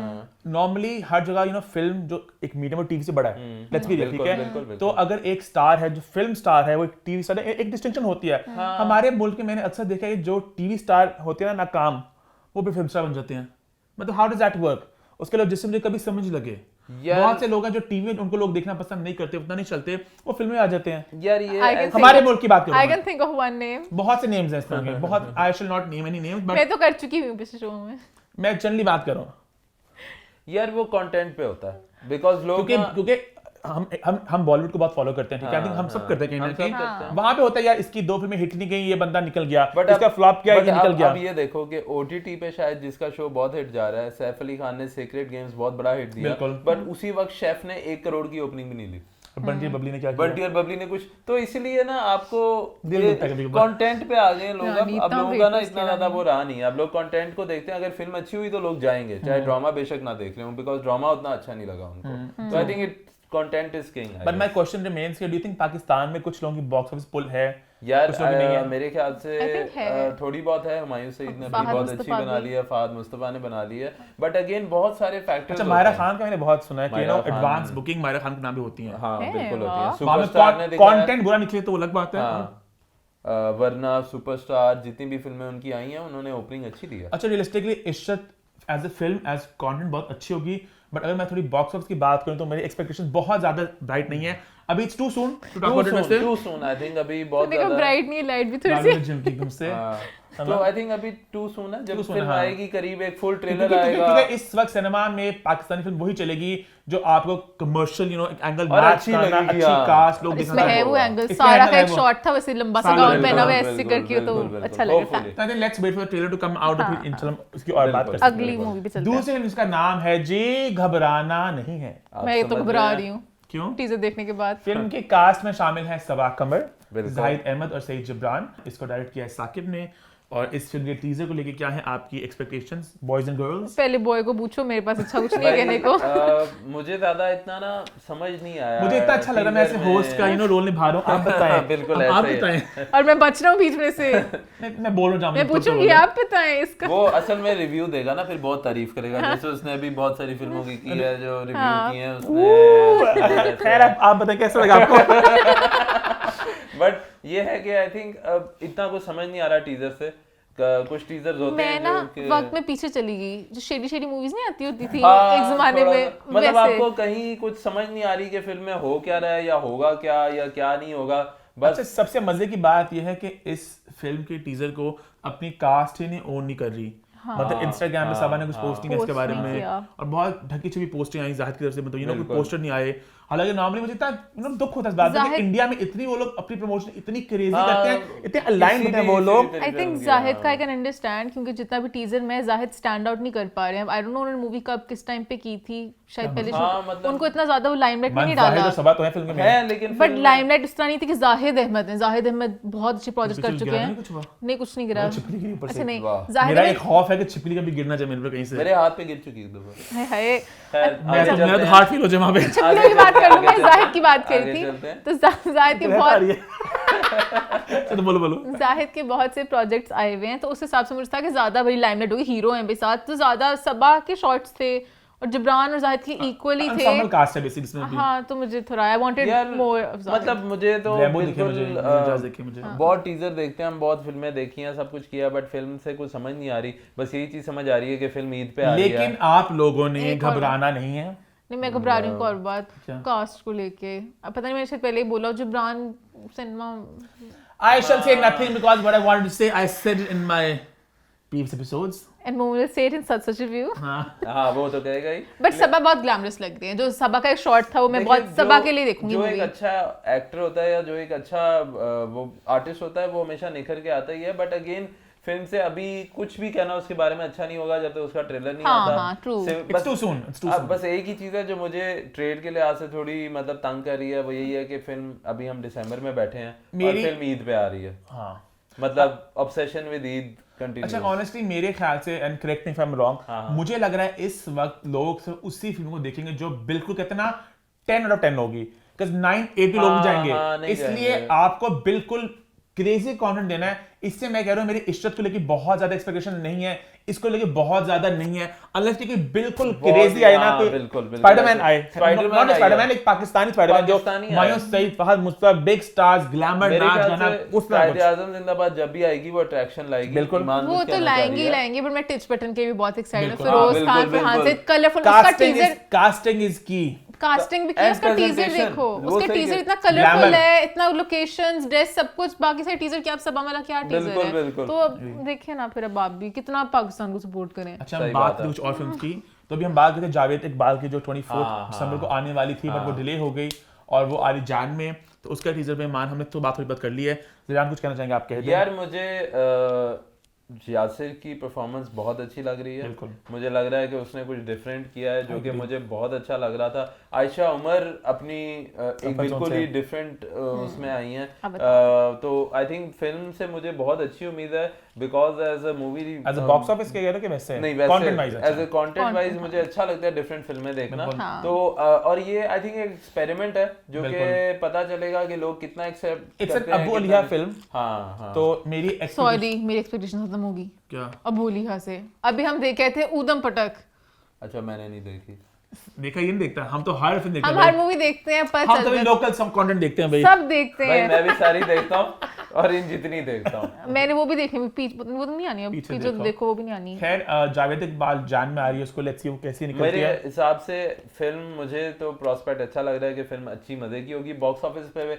नॉर्मली हर जगह फिल्म जो एक मीडियम और टीवी से बड़ा है, लेट्स बी रियल, ठीक है, तो अगर एक स्टार है जो फिल्म स्टार है, वो एक टीवी स्टार है, एक डिस्टिंक्शन होती है। हमारे मुल्क में मैंने अक्सर देखा है जो टीवी स्टार होते हैं ना नाकाम, वो भी फिल्म स्टार बन जाते हैं। मतलब हाउ डज दैट वर्क? उसके लिए जिससे मुझे कभी समझ लगे, बहुत से लोग हैं जो टीवी में उनको लोग देखना पसंद नहीं करते, उतना नहीं चलते, वो फिल्म में आ जाते हैं। यार ये हमारे मुल्क की बात करूं, I can think of one name, बहुत से नेम्स हैं इस तरह के, बहुत, I shall not name any names, but मैं तो कर चुकी हूं पिछले शो में, मैं जनरली बात कर रहा हूं। यार वो कंटेंट पे होता है, बिकॉज़ लोग क्योंकि हम बॉलीवुड को बहुत फॉलो करते हैं, ठीक है, आई थिंक हम सब करते हैं कहीं ना कहीं। वहां पे होता है यार, इसकी 2 फिल्में हिट नहीं गई, ये बंदा निकल गया, इसका फ्लॉप किया, ये निकल गया। अब ये देखो कि ओटीटी पे शायद जिसका शो बहुत हिट जा रहा है, सैफ अली खान ने सीक्रेट गेम्स बहुत बड़ा हिट दिया, बट उसी वक्त शेफ ने 1 करोड़ की ओपनिंग भी नहीं ली। बंटी और बबली ने क्या किया? बंटी और बबली ने कुछ, तो इसीलिए ना आपको कंटेंट पे आ गए लोग। अब लोगों का ना इतना ज्यादा वो रहा नहीं है, अब लोग कंटेंट को देखते हैं। अगर फिल्म अच्छी हुई तो लोग जाएंगे, चाहे ड्रामा बेशक ना देख रहे हो, बिकॉज ड्रामा उतना अच्छा नहीं लगा उनको। तो I think it content is king. But my question remains कि डू यू थिंक पाकिस्तान में कुछ लोगों की बॉक्स ऑफिस पुल है? यार मेरे ख्याल से थोड़ी बहुत है। हुमायूं सईद ने भी बहुत अच्छी बना ली है, फहद मुस्तफा ने बना ली है, बट अगेन बहुत सारे फैक्टर्स। अच्छा, मायरा खान का मैंने बहुत सुना है कि एडवांस बुकिंग मायरा खान के नाम भी होती है। हां बिल्कुल होती है। सुपरस्टार ने कंटेंट बुरा निकले तो वो अलग बात है, वरना सुपरस्टार जितनी भी फिल्में उनकी आई हैं उन्होंने ओपनिंग अच्छी दी है। अच्छा, realistically Ishrat as a film as content बहुत अच्छी होगी, बट अगर मैं थोड़ी बॉक्स ऑफिस की बात करूं तो मेरी एक्सपेक्टेशंस बहुत ज्यादा ब्राइट नहीं है। अभी it's too soon to talk about it. Too soon I think, अभी बहुत ज्यादा ब्राइट नहीं, लाइट भी थोड़ी सी जिम की तुमसे। तो आई थिंक अभी टू सून है, जब फिल्म आएगी करीब एक फुल ट्रेलर आएगा। क्योंकि इस वक्त सिनेमा में पाकिस्तानी फिल्म वही चलेगी जो आपको कमर्शियल एक एंगल मैच करना, अच्छी कास्ट, लोग इसमें है वो एंगल। सारा का एक शॉट था वैसे लंबा सा गाउन पहना हुआ ऐसे करके, तो अच्छा लगा था। I think let's wait for the trailer to come out, फिर इंशाल्लाह इसकी और बात करते हैं। अगली मूवी पे चलते हैं। दूसरी फिल्म इसका नाम है जी घबराना नहीं है। मैं ये तो घबरा रही हूँ क्यों? टीजर देखने के बाद। फिल्म के कास्ट में शामिल हैं सबा कमर, जाहिद अहमद और सईद जबरान। इसको डायरेक्ट किया है साकिब ने। और इस फिल्म के टीजर को लेके क्या है आपकी एक्सपेक्टेशंस, बॉयज एंड गर्ल्स? पहले बॉय को पूछो, मेरे पास अच्छा कुछ नहीं है कहने को। मुझे ज्यादा इतना ना समझ नहीं आया। मुझे इतना अच्छा लग रहा है, मैं ऐसे होस्ट का रोल निभा रहा हूं। आप बताएं। बिल्कुल आप बताएं। और मैं बच रहा हूं बीच में से। मैं बोल रहा हूं, मैं पूछूंगी, आप बताएं इसका। वो असल में रिव्यू देगा ना, फिर बहुत तारीफ करेगा, जैसे उसने अभी बहुत सारी फिल्मों की है जो रिव्यू की है उसने। खैर आप बताएं कैसा लगा आपको? बट ये है कि आई थिंक अब इतना कुछ समझ नहीं आ रहा टीजर से। कुछ टीजर्स होते हैं मैं ना वक्त में पीछे चली गई, जो शेडी शेडी मूवीज नहीं आती होती थी एक जमाने में, मतलब आपको कहीं कुछ समझ नहीं आ रही कि फिल्म में हो क्या रहा है, या होगा क्या या क्या नहीं होगा। बस अच्छा, सबसे मजे की बात यह है कि इस फिल्म के टीजर को अपनी कास्ट ही नहीं ओन नहीं कर रही। मतलब इंस्टाग्राम पे सबा ने कुछ पोस्टिंग है इसके बारे में, और बहुत ढकी छुपी पोस्टिंग आई जाहिद की तरफ से, मतलब कोई पोस्टर नहीं आए। हालांकि नॉर्मली मुझे इतना दुख होता है इस बात में कि इंडिया में इतनी वो लोग अपनी प्रमोशन इतनी क्रेजी करते हैं, इतने अलाइन होते हैं वो लोग। आई थिंक जाहिद का आई कैन अंडरस्टैंड, क्योंकि जितना भी टीजर में जाहिद स्टैंड आउट नहीं कर पा रहे हैं। आई डोंट नो उन्होंने मूवी कब किस टाइम पे की थी, शायद पहले मतलब उनको इतना ज्यादा वो लाइमलाइट में नहीं डाला सबा तो है फिल्म में, लेकिन बट लाइमलाइट इस तरह नहीं थी कि जाहिद अहमद है। जाहिद अहमद बहुत अच्छे प्रोजेक्ट कर चुके हैं। नहीं कुछ नहीं गिरा, छिपकली गिरी ऊपर से। अच्छा नहीं मेरा एक खौफ है कि छिपकली कभी गिरना जाए मेरे पे कहीं से। मेरे हाथ पे गिर चुकी है दफा। हाय हाय, मेरा तो हार्ट फील हो जाए वहां पे। छिपकली की बात कर लूं, मैं जाहिद की बात कर रही थी। तो जाहिद के बहुत तो बोलो जाहिद के बहुत से प्रोजेक्ट्स आए हुए हैं, तो उस हिसाब से मुझे था कि ज्यादा बड़ी लाइमलाइट होगी, हीरो हैं भी साथ, तो ज्यादा सबा के शॉट्स थे और जिब्रान और जाहिद के इक्वली थे। ensemble cast है basically इसमें भी। हाँ, तो मुझे थोड़ा I wanted more of Zahid. मतलब मुझे तो बिल्कुल बहुत टीजर देखते हैं हम, बहुत फिल्में देखी हैं, सब कुछ किया, बट फिल्म से कुछ समझ नहीं आ रही। बस यही चीज समझ आ रही है कि फिल्म ईद पे आ रही है। लेकिन आप लोगों ने घबराना नहीं है। नहीं, मैं घबरा रही हूँ एक और बात कास्ट को लेके। अब पता नहीं मैंने शायद पहले ही बोला, Jibran cinema I shall say nothing because what I wanted to say I said it in my previous episodes. and Momo will say it in such a view. हाँ वो तो कहेगा ही। बट सबा बहुत ग्लैमरस लग रही है। जो सबा का एक शॉट था वो मैं बहुत सबा के लिए देखूंगी। जो एक अच्छा एक्टर होता है या जो एक अच्छा वो आर्टिस्ट होता है वो हमेशा निखर के आता ही है, बट अगेन फिल्म से अभी कुछ भी कहना उसके बारे में अच्छा नहीं होगा जब तक उसका ट्रेलर नहीं आता। हाँ, true. It's too soon. बस एक ही चीज है जो मुझे ट्रेड के लिहाज से थोड़ी मतलब तंग कर रही है, वो यही है कि फिल्म अभी हम दिसंबर में बैठे हैं और फिल्म ईद पे आ रही है। हाँ, मतलब ऑब्सेशन विद ईद कंटिन्यू। अच्छा ऑनेस्टली मेरे ख्याल से, and correct me if I am wrong, मुझे लग रहा है इस वक्त लोग सिर्फ उसी फिल्म को देखेंगे जो बिल्कुल कहते ना 10 out of 10 होगी, बिकॉज़ 9-8 लोग जाएंगे। इसलिए आपको बिल्कुल क्रेजी कंटेंट देना है। इससे मैं कह रहा हूं मेरी इश्रत को लेके बहुत ज्यादा एक्सपेक्टेशन नहीं है, इसको लेके बहुत ज्यादा नहीं है, अनलेस कि बिल्कुल क्रेजी आए ना। कोई स्पाइडरमैन आए, नॉट स्पाइडरमैन, एक पाकिस्तानी स्पाइडरमैन जो मायूस Saeed, Fahad Mustafa, big stars, glamour, नाच गाना, उस तरह कुछ। आज़म जिंदाबाद जब भी आएगी वो अट्रैक्शन लाएगी। बिल्कुल वो तो लाएंगे, बट मैं टिच बटन के भी बहुत एक्साइटेड हूं। फिरोज खान, फरहान से कलरफुल, उसका टीजर, कास्टिंग इज की। कास्टिंग भी किया, उसका टीजर देखो, उसका टीजर इतना कलरफुल है, इतना लोकेशंस, ड्रेस, सब कुछ। बाकी सारे टीजर क्या, अब सबा वाला क्या टीजर है, तो अब देखिए ना फिर अब आप भी कितना पाकिस्तान को सपोर्ट करें। अच्छा, हम बात करें कुछ और फिल्म्स की, तो अभी हम बात करते हैं जावेद इकबाल की जो 24 दिसंबर को आने वाली थी, बट वो डिले हो गई और वो आ रही जान में, तो उसका टीजर पे मान हमने तो बात थोड़ी बात कर ली है। ज़ियान कुछ कहना चाहेंगे आप? कह दें यार, मुझे यासिर की परफॉर्मेंस बहुत अच्छी लग रही है। मुझे लग रहा है कि उसने कुछ डिफरेंट किया है जो कि मुझे बहुत अच्छा लग रहा था। आयशा उमर अपनी एक बिल्कुल ही डिफरेंट उसमें आई हैं, तो आई थिंक फिल्म से मुझे बहुत अच्छी उम्मीद है, because as a movie, as a box office के कह रहे हो कि वैसे नहीं, वैसे एज अ कंटेंट वाइज मुझे अच्छा लगता है डिफरेंट फिल्में देखना। तो और ये आई थिंक एक एक्सपेरिमेंट है जो कि पता चलेगा कि लोग कितना एक्सेप्ट करते हैं। अबू अलिया फिल्म। हाँ, तो मेरी एक्सपेक्टेशन खत्म होगी क्या अबू अलिया से? अभी हम देखे थे ऊधम पटक। अच्छा, मैंने नहीं देखी। देखा ये नहीं देखता, हम तो हर फिल्म देखते हैं, हम हर मूवी देखते हैं, पर हम तो लोकल सब कंटेंट देखते हैं भाई, सब देखते हैं। मैं भी सारी देखता हूँ और इन जितनी देखता हूँ। मैंने वो भी देखी, वो तो नहीं आनी, अब जो देखो वो भी नहीं आनी। खैर, जावेद इकबाल जान में आ रही है, उसको लेट्स सी वो कैसी निकलती है। मेरे हिसाब से फिल्म, मुझे तो प्रोस्पेक्ट अच्छा लग रहा है कि फिल्म अच्छी मजे की होगी। बॉक्स ऑफिस पे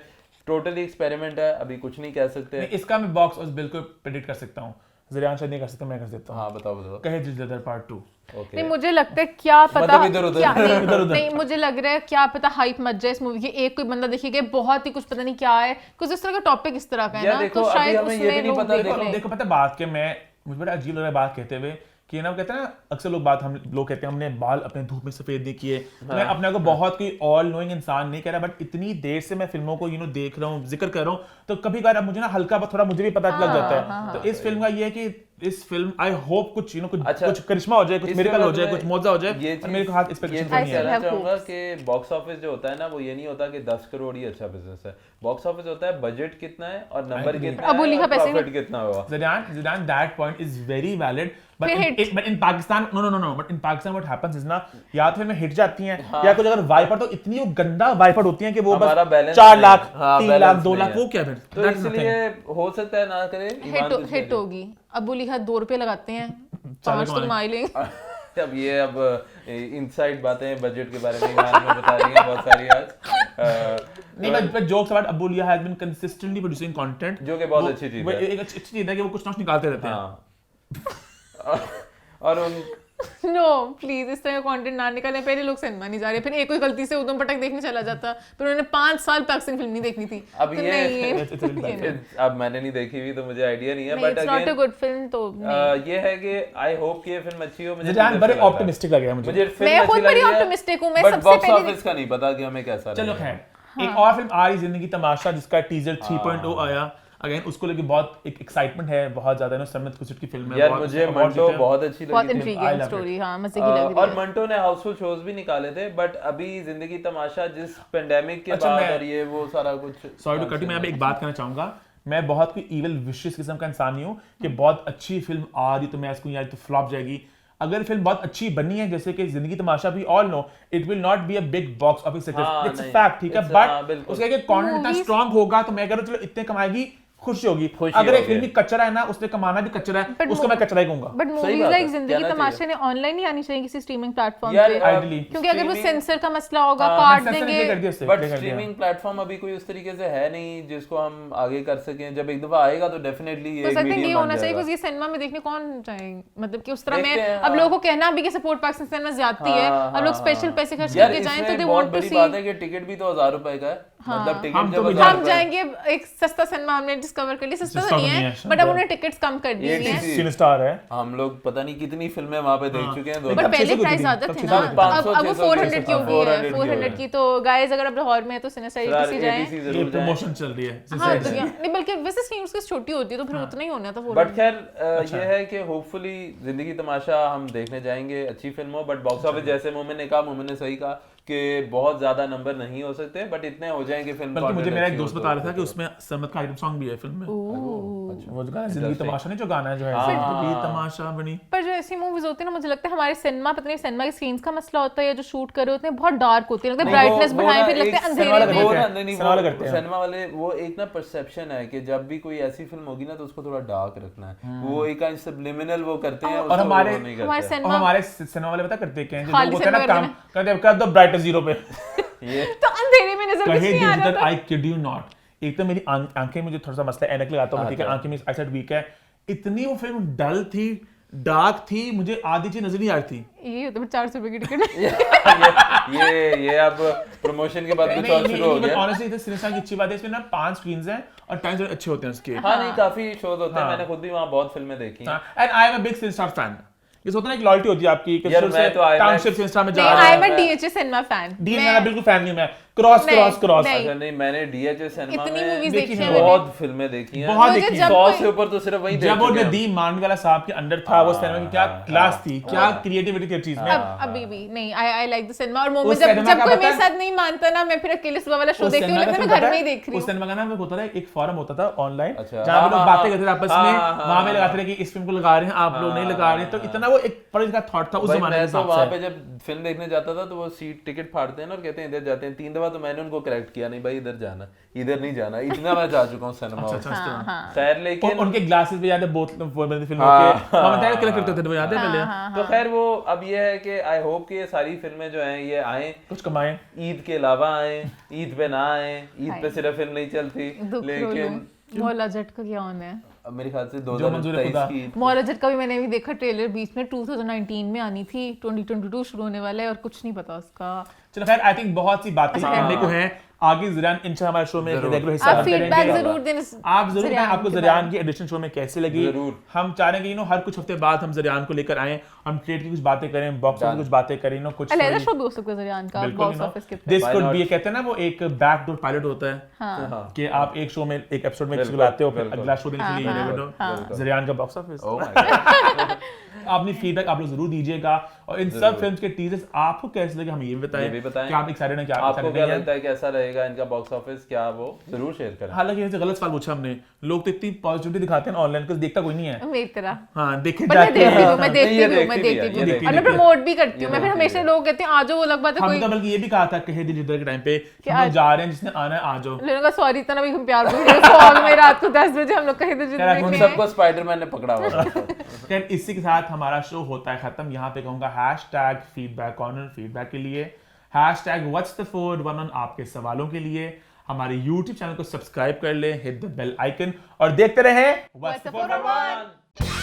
टोटली एक्सपेरिमेंट है, अभी कुछ नहीं कह सकते। इसका मैं बॉक्स ऑफिस बिल्कुल प्रेडिक्ट कर सकता हूँ, ज़रियान शायद नहीं कर सकता, मैं कर सकता हूँ। हाँ, बताओ। कहे दिल जदर पार्ट 2। नहीं, मुझे लगता है क्या पता, मतलब इधर-उधर। नहीं, मुझे लग रहा है क्या पता हाइप मच जाए इस मूवी की। एक कोई बंदा देखेगा बहुत ही कुछ पता नहीं क्या है, कुछ इस तरह का टॉपिक इस तरह का है ना, तो शायद उसमें लोग देखो पता बात के मैं मुझे बड़ा अजीब लग रहा है बात कहते हुए कि ना, कहते हैं ना अक्सर लोग कहते हैं हमने बाल अपने धूप में सफेद नहीं किए। तो मैं अपने को बहुत कोई ऑल नोइंग इंसान नहीं कह रहा, बट इतनी देर से मैं फिल्मों को देख रहा हूँ, जिक्र कर रहा हूँ, तो कभी कभार मुझे ना हल्का थोड़ा मुझे भी पता लग जाता है। तो इस फिल्म का ये है कि इस फिल्म आई होप कुछ कुछ करिश्मा हो जाए, कुछ मिरेकल हो जाए, कुछ मौजा हो जाए। मेरे को हाथ एक्सपेक्टेशन नहीं है। कहना चाहूंगा कि बॉक्स ऑफिस जो होता है ना, वो ये नहीं होता कि 10 करोड़ ही अच्छा बिजनेस है। बॉक्स ऑफिस होता है बजट कितना है और नंबर कितना है और प्रॉफिट कितना हुआ। ज़ियान that point is very valid, but in Pakistan but in Pakistan what happens is ना, या तो फिल्में हिट जाती हैं या कुछ अगर वाइपर तो इतनी वो गंदा वाइपर होती हैं कि वो बस 4 लाख 3 लाख 2 लाख, वो क्या फिर? तो इसलिए हो सकता है ना करे, हिट होगी। अबू अलिया 2 रुपए लगाते हैं, 5 तो कमा लेंगे। अब इनसाइड बातें बजट के बारे में बता रही हैं बहुत सारी आज। नहीं, but jokes about Abu Aliya has been consistently producing content, जो कि बहुत अच्छी चीज है। एक अच्छी चीज है कि वो कुछ ना कुछ निकालते रहते हैं। और नो प्लीज इस तरह का कंटेंट ना निकालें। पहले लोग सिनेमा नहीं जा रहे, फिर एक कोई गलती से उदम पटक देखने चला जाता, फिर उन्होंने 5 साल पाकिस्तानी फिल्म नहीं देखनी थी। अब तो ये नहीं, अब मैंने नहीं देखी हुई तो मुझे आइडिया नहीं है, but it's not a good film. तो ये है कि आई होप कि ये फिल्म अच्छी हो। मुझे जान बड़े ऑप्टिमिस्टिक लग रहा है मुझे मैं खुद बड़ी ऑप्टिमिस्टिक हूं। मैं सबसे बॉक्स पहले ऑफिस का नहीं पता कि हमें कैसा चलो लगेगा। खैर एक और फिल्म आ रही जिंदगी तमाशा, जिसका टीजर 3.0 आया। अगेन उसको लेके बहुत एक एक्साइटमेंट है, बहुत ज्यादा ना। समित कुसुट की फिल्म है यार, मुझे मंटो बहुत अच्छी बहुत लगी थी। इंट्रिगिंग स्टोरी, हां मजे की लग रही है। और मंटो ने हाउसफुल शोज भी निकाले थे, बट अभी जिंदगी तमाशा जिस पेंडेमिक के बाद और ये वो सारा कुछ। सॉरी टू कट यू, मैं अभी एक बात कहना चाहूंगा। मैं बहुत कोई इविल विशियस किस्म का इंसान नहीं हूं कि बहुत अच्छी फिल्म आ रही तो मैं इसको यार तो फ्लॉप जाएगी। अगर फिल्म बहुत अच्छी बनी है, जैसे कि जिंदगी तमाशा, भी all know it will not be a big box office success, it's a fact, ठीक है। बट उसका एक कंटेंट इतना स्ट्रांग होगा तो मैं कह रहा हूं चलो इतने कमाएगी, खुशी होगी। अगर एक फिल्म भी कचरा है ना, उसने कमाना भी कचरा है, उसको मैं कचरा ही कहूंगा। बट मूवीज लाइक जिंदगी तमाशा ने ऑनलाइन ही आनी चाहिए किसी स्ट्रीमिंग प्लेटफॉर्म पे, आइडियली, क्योंकि अगर वो सेंसर का मसला होगा काट देंगे। बट स्ट्रीमिंग प्लेटफॉर्म अभी कोई उस तरीके से है नहीं जिसको हम आगे कर सकें। जब एक दफा आएगा तो डेफिनेटली ये मीडियम होना चाहिए, क्योंकि ये सिनेमा में देखने कौन चाहेंगे। मतलब कि उस तरह में अब लोगों को कहना भी कि सपोर्ट पाकिस्तान सिनेमा ज्यादा है, अब लोग स्पेशल पैसे खर्च करके जाएं तो दे वांट टू सी। बात है कि टिकट भी तो 1000 रुपए का है। मतलब टिकट जब हम जाएंगे, एक सस्ता सिनेमा हमने डिस्कवर कर लिया, सस्ता नहीं है बट अब उन्होंने टिकट्स कम कर दी हैं। सिनेस्टार है, हम लोग पता नहीं कितनी फिल्में वहां पे देख चुके हैं। बट पहले प्राइस ज्यादा थे ना, अब वो 400 की हो गई है, 400 की। तो गाइस अगर आप लाहौर में है तो सिनेस्टार एटीसी जाएं, ये प्रमोशन चल रही है। हां तो नहीं, बल्कि वैसे स्क्रीन उसकी छोटी होती है तो फिर उतना ही होना था। बट खैर ये है कि होपफुली जिंदगी तमाशा हम देखने जाएंगे, अच्छी फिल्म हो। बट बॉक्स ऑफिस जैसे मोमिन ने कहा, मोमिन ने सही कहा कि बहुत ज्यादा नंबर नहीं हो सकते, बट इतने हो जाएंगे फिल्म। बल्कि मुझे मेरा एक दोस्त बता रहा था कि उसमें समत का आइटम सॉन्ग भी है फिल्म में। वो जो गाना जिंदगी तमाशा नहीं, जो गाना है जो है जिंदगी तमाशा बनी। पर जो ऐसी मूवीज होती है ना, मुझे लगता है हमारे सिनेमा, पता नहीं सिनेमा के स्क्रीन्स का मसला होता है या जो शूट कर रहे होते हैं बहुत डार्क होती है, लगता है ब्राइटनेस बढ़ाएं फिर लगता है अंधेरे में। सिनेमा वाले वो एक ना परसेप्शन है कि जब भी कोई ऐसी फिल्म होगी ना तो उसको थोड़ा डार्क रखना है। वो एक सबलिमिनल वो करते हैं। और हमारे सिनेमा वाले पता करते क्या हैं, जो लोग होते हैं ना काम करते हैं, कर दो ब्राइटनेस 0 पे, तो अंधेरे में नजर नहीं आ रहा था। I kid you not. एक तो मेरी आंखें, मुझे थोड़ा सा मसला है, ऐनक लगाता हूं, ठीक है, आंखें में आईसाइट वीक है। इतनी वो फिल्म डल थी, डार्क थी, मुझे आधी चीज नजर नहीं आ रही थी। ये तो 400 रुपए की टिकट ये अब प्रमोशन के बाद कुछ और शुरू हो गया। ऑनेस्टली इधर सिनेमा की अच्छी बात है, इसमें ना 5 स्क्रीन्स हैं और टाइम्स अच्छे होते हैं उसके। हां नहीं, काफी शोज होते हैं, मैंने खुद भी वहां बहुत फिल्में देखी हैं। And I am a big cinema fan. ये होता है ना, एक लॉयल्टी होती है आपकी कि यार मैं तो टाउनशिप सिनेमा में जा रहा हूं। I am a DHS cinema fan. मैं बिल्कुल फैन नहीं, मैं क्रॉस। अच्छा नहीं, मैंने डीएचएस सिनेमा इतनी में मूवीज देखी हैं, बहुत फिल्में देखी हैं, बहुत देखी हैं। 100 से ऊपर तो सिर्फ वही जब वो नदीम मानवाला साहब के अंडर था वो सिनेमा की क्या क्लास थी, क्या क्रिएटिविटी थी चीज में। अभी भी नहीं, आई लाइक द सिनेमा। और मोमेंट जब कोई मेरे साथ नहीं मानता ना, मैं फिर अकेले सुबह वाला शो देखती हूं, लगता है मैं घर में ही देख रही हूं। उस सिनेमा का नाम होता था, एक फोरम होता था ऑनलाइन, जहां पे लोग बातें करते थे आपस में, वहां में लगाते थे कि इस फिल्म को लगा रहे हैं, आप लोग नहीं लगा रहे। तो इतना वो एक बड़ा का थॉट था उस जमाने के हिसाब से। वहां पे जब फिल्म देखने जाता था तो वो सीट टिकट फाड़ते हैं ना और कहते हैं इधर जाते हैं। 3 दफा तो मैंने उनको करेक्ट किया, नहीं भाई इधर जाना, इधर नहीं जाना। इतना मैं जा चुका हूं सिनेमा। खैर लेकिन उनके ग्लासेस भी याद है, बोतल फिल्मों के हम कलेक्ट करते थे, वो याद है पहले। तो खैर वो अब ये है कि आई होप कि ये सारी फिल्में जो हैं ये आए, कुछ कमाएं, ईद के अलावा आए, ईद पे ना आए। ईद पे सिर्फ फिल्म नहीं चलती, लेकिन मौला जट का क्या होना है? मेरे ख्याल से 2023 की मौला जट का भी मैंने भी देखा ट्रेलर, बीच में 2019 में आनी थी, 2022 शुरू होने वाला है और कुछ नहीं पता उसका। चलो खैर, आई थिंक बहुत सी बातें करने को हैं। आगे ज़रियान इंशाल्लाह हमारे शो में रेगुलर हिस्सा आप फीडबैक जरूर दें, आप जरूर दें आपको ज़रियान की एडिशन शो में कैसे लगी। हम चाह रहे हैं कि हर कुछ हफ्ते बाद हम ज़रियान को लेकर आएं, हम ट्रेड की कुछ बातें करें, बॉक्स ऑफिस की कुछ बातें करें, कुछ अलग शो भी हो सकता है ज़रियान का बॉक्स ऑफिस के। दिस कुड बी, कहते हैं ना वो एक बैकडोर पायलट होता है कि आप एक शो में, एक एपिसोड में किसी को लाते हो, फिर अगला शो देने के लिए ज़रियान का बॉक्स ऑफिस। अपनी फीडबैक आप लोग जरूर दीजिएगा और इन सब फिल्म्स के टीजर्स आपको कैसे लगे हमें ये भी बताएं कि आप एक्साइटेड हैं, क्या आपको क्या लगता है कैसा रहेगा इनका बॉक्स ऑफिस, क्या वो जरूर शेयर करें। हालांकि ये गलत सवाल पूछा हमने, लोग तो इतनी पॉजिटिविटी दिखाते हैं ऑनलाइन, कुछ देखता कोई नहीं है मेरी तरह। हां देखे मैं देखती हूं और मैं प्रमोट भी करती हूं। मैं फिर हमेशा लोग कहते हैं आ जाओ, वो अलग बात है। हम तो बल्कि ये भी कहा था कहे दी जिधर के टाइम पे हम जा रहे हैं, जिसने आना है आ जाओ। लोगों का सॉरी इतना भी हम प्यार वीडियो व्लॉग में रात को 10 बजे हम लोग कहे दी जिधर उन सबको स्पाइडरमैन ने पकड़ा हुआ था। खैर इसी के साथ हमारा शो होता है खत्म। यहाँ पे कहूंगा #feedback corner फीडबैक के लिए, #what's the forward one आपके सवालों के लिए। हमारे YouTube चैनल को सब्सक्राइब कर ले, हिट द बेल आइकन और देखते रहे What's the forward one।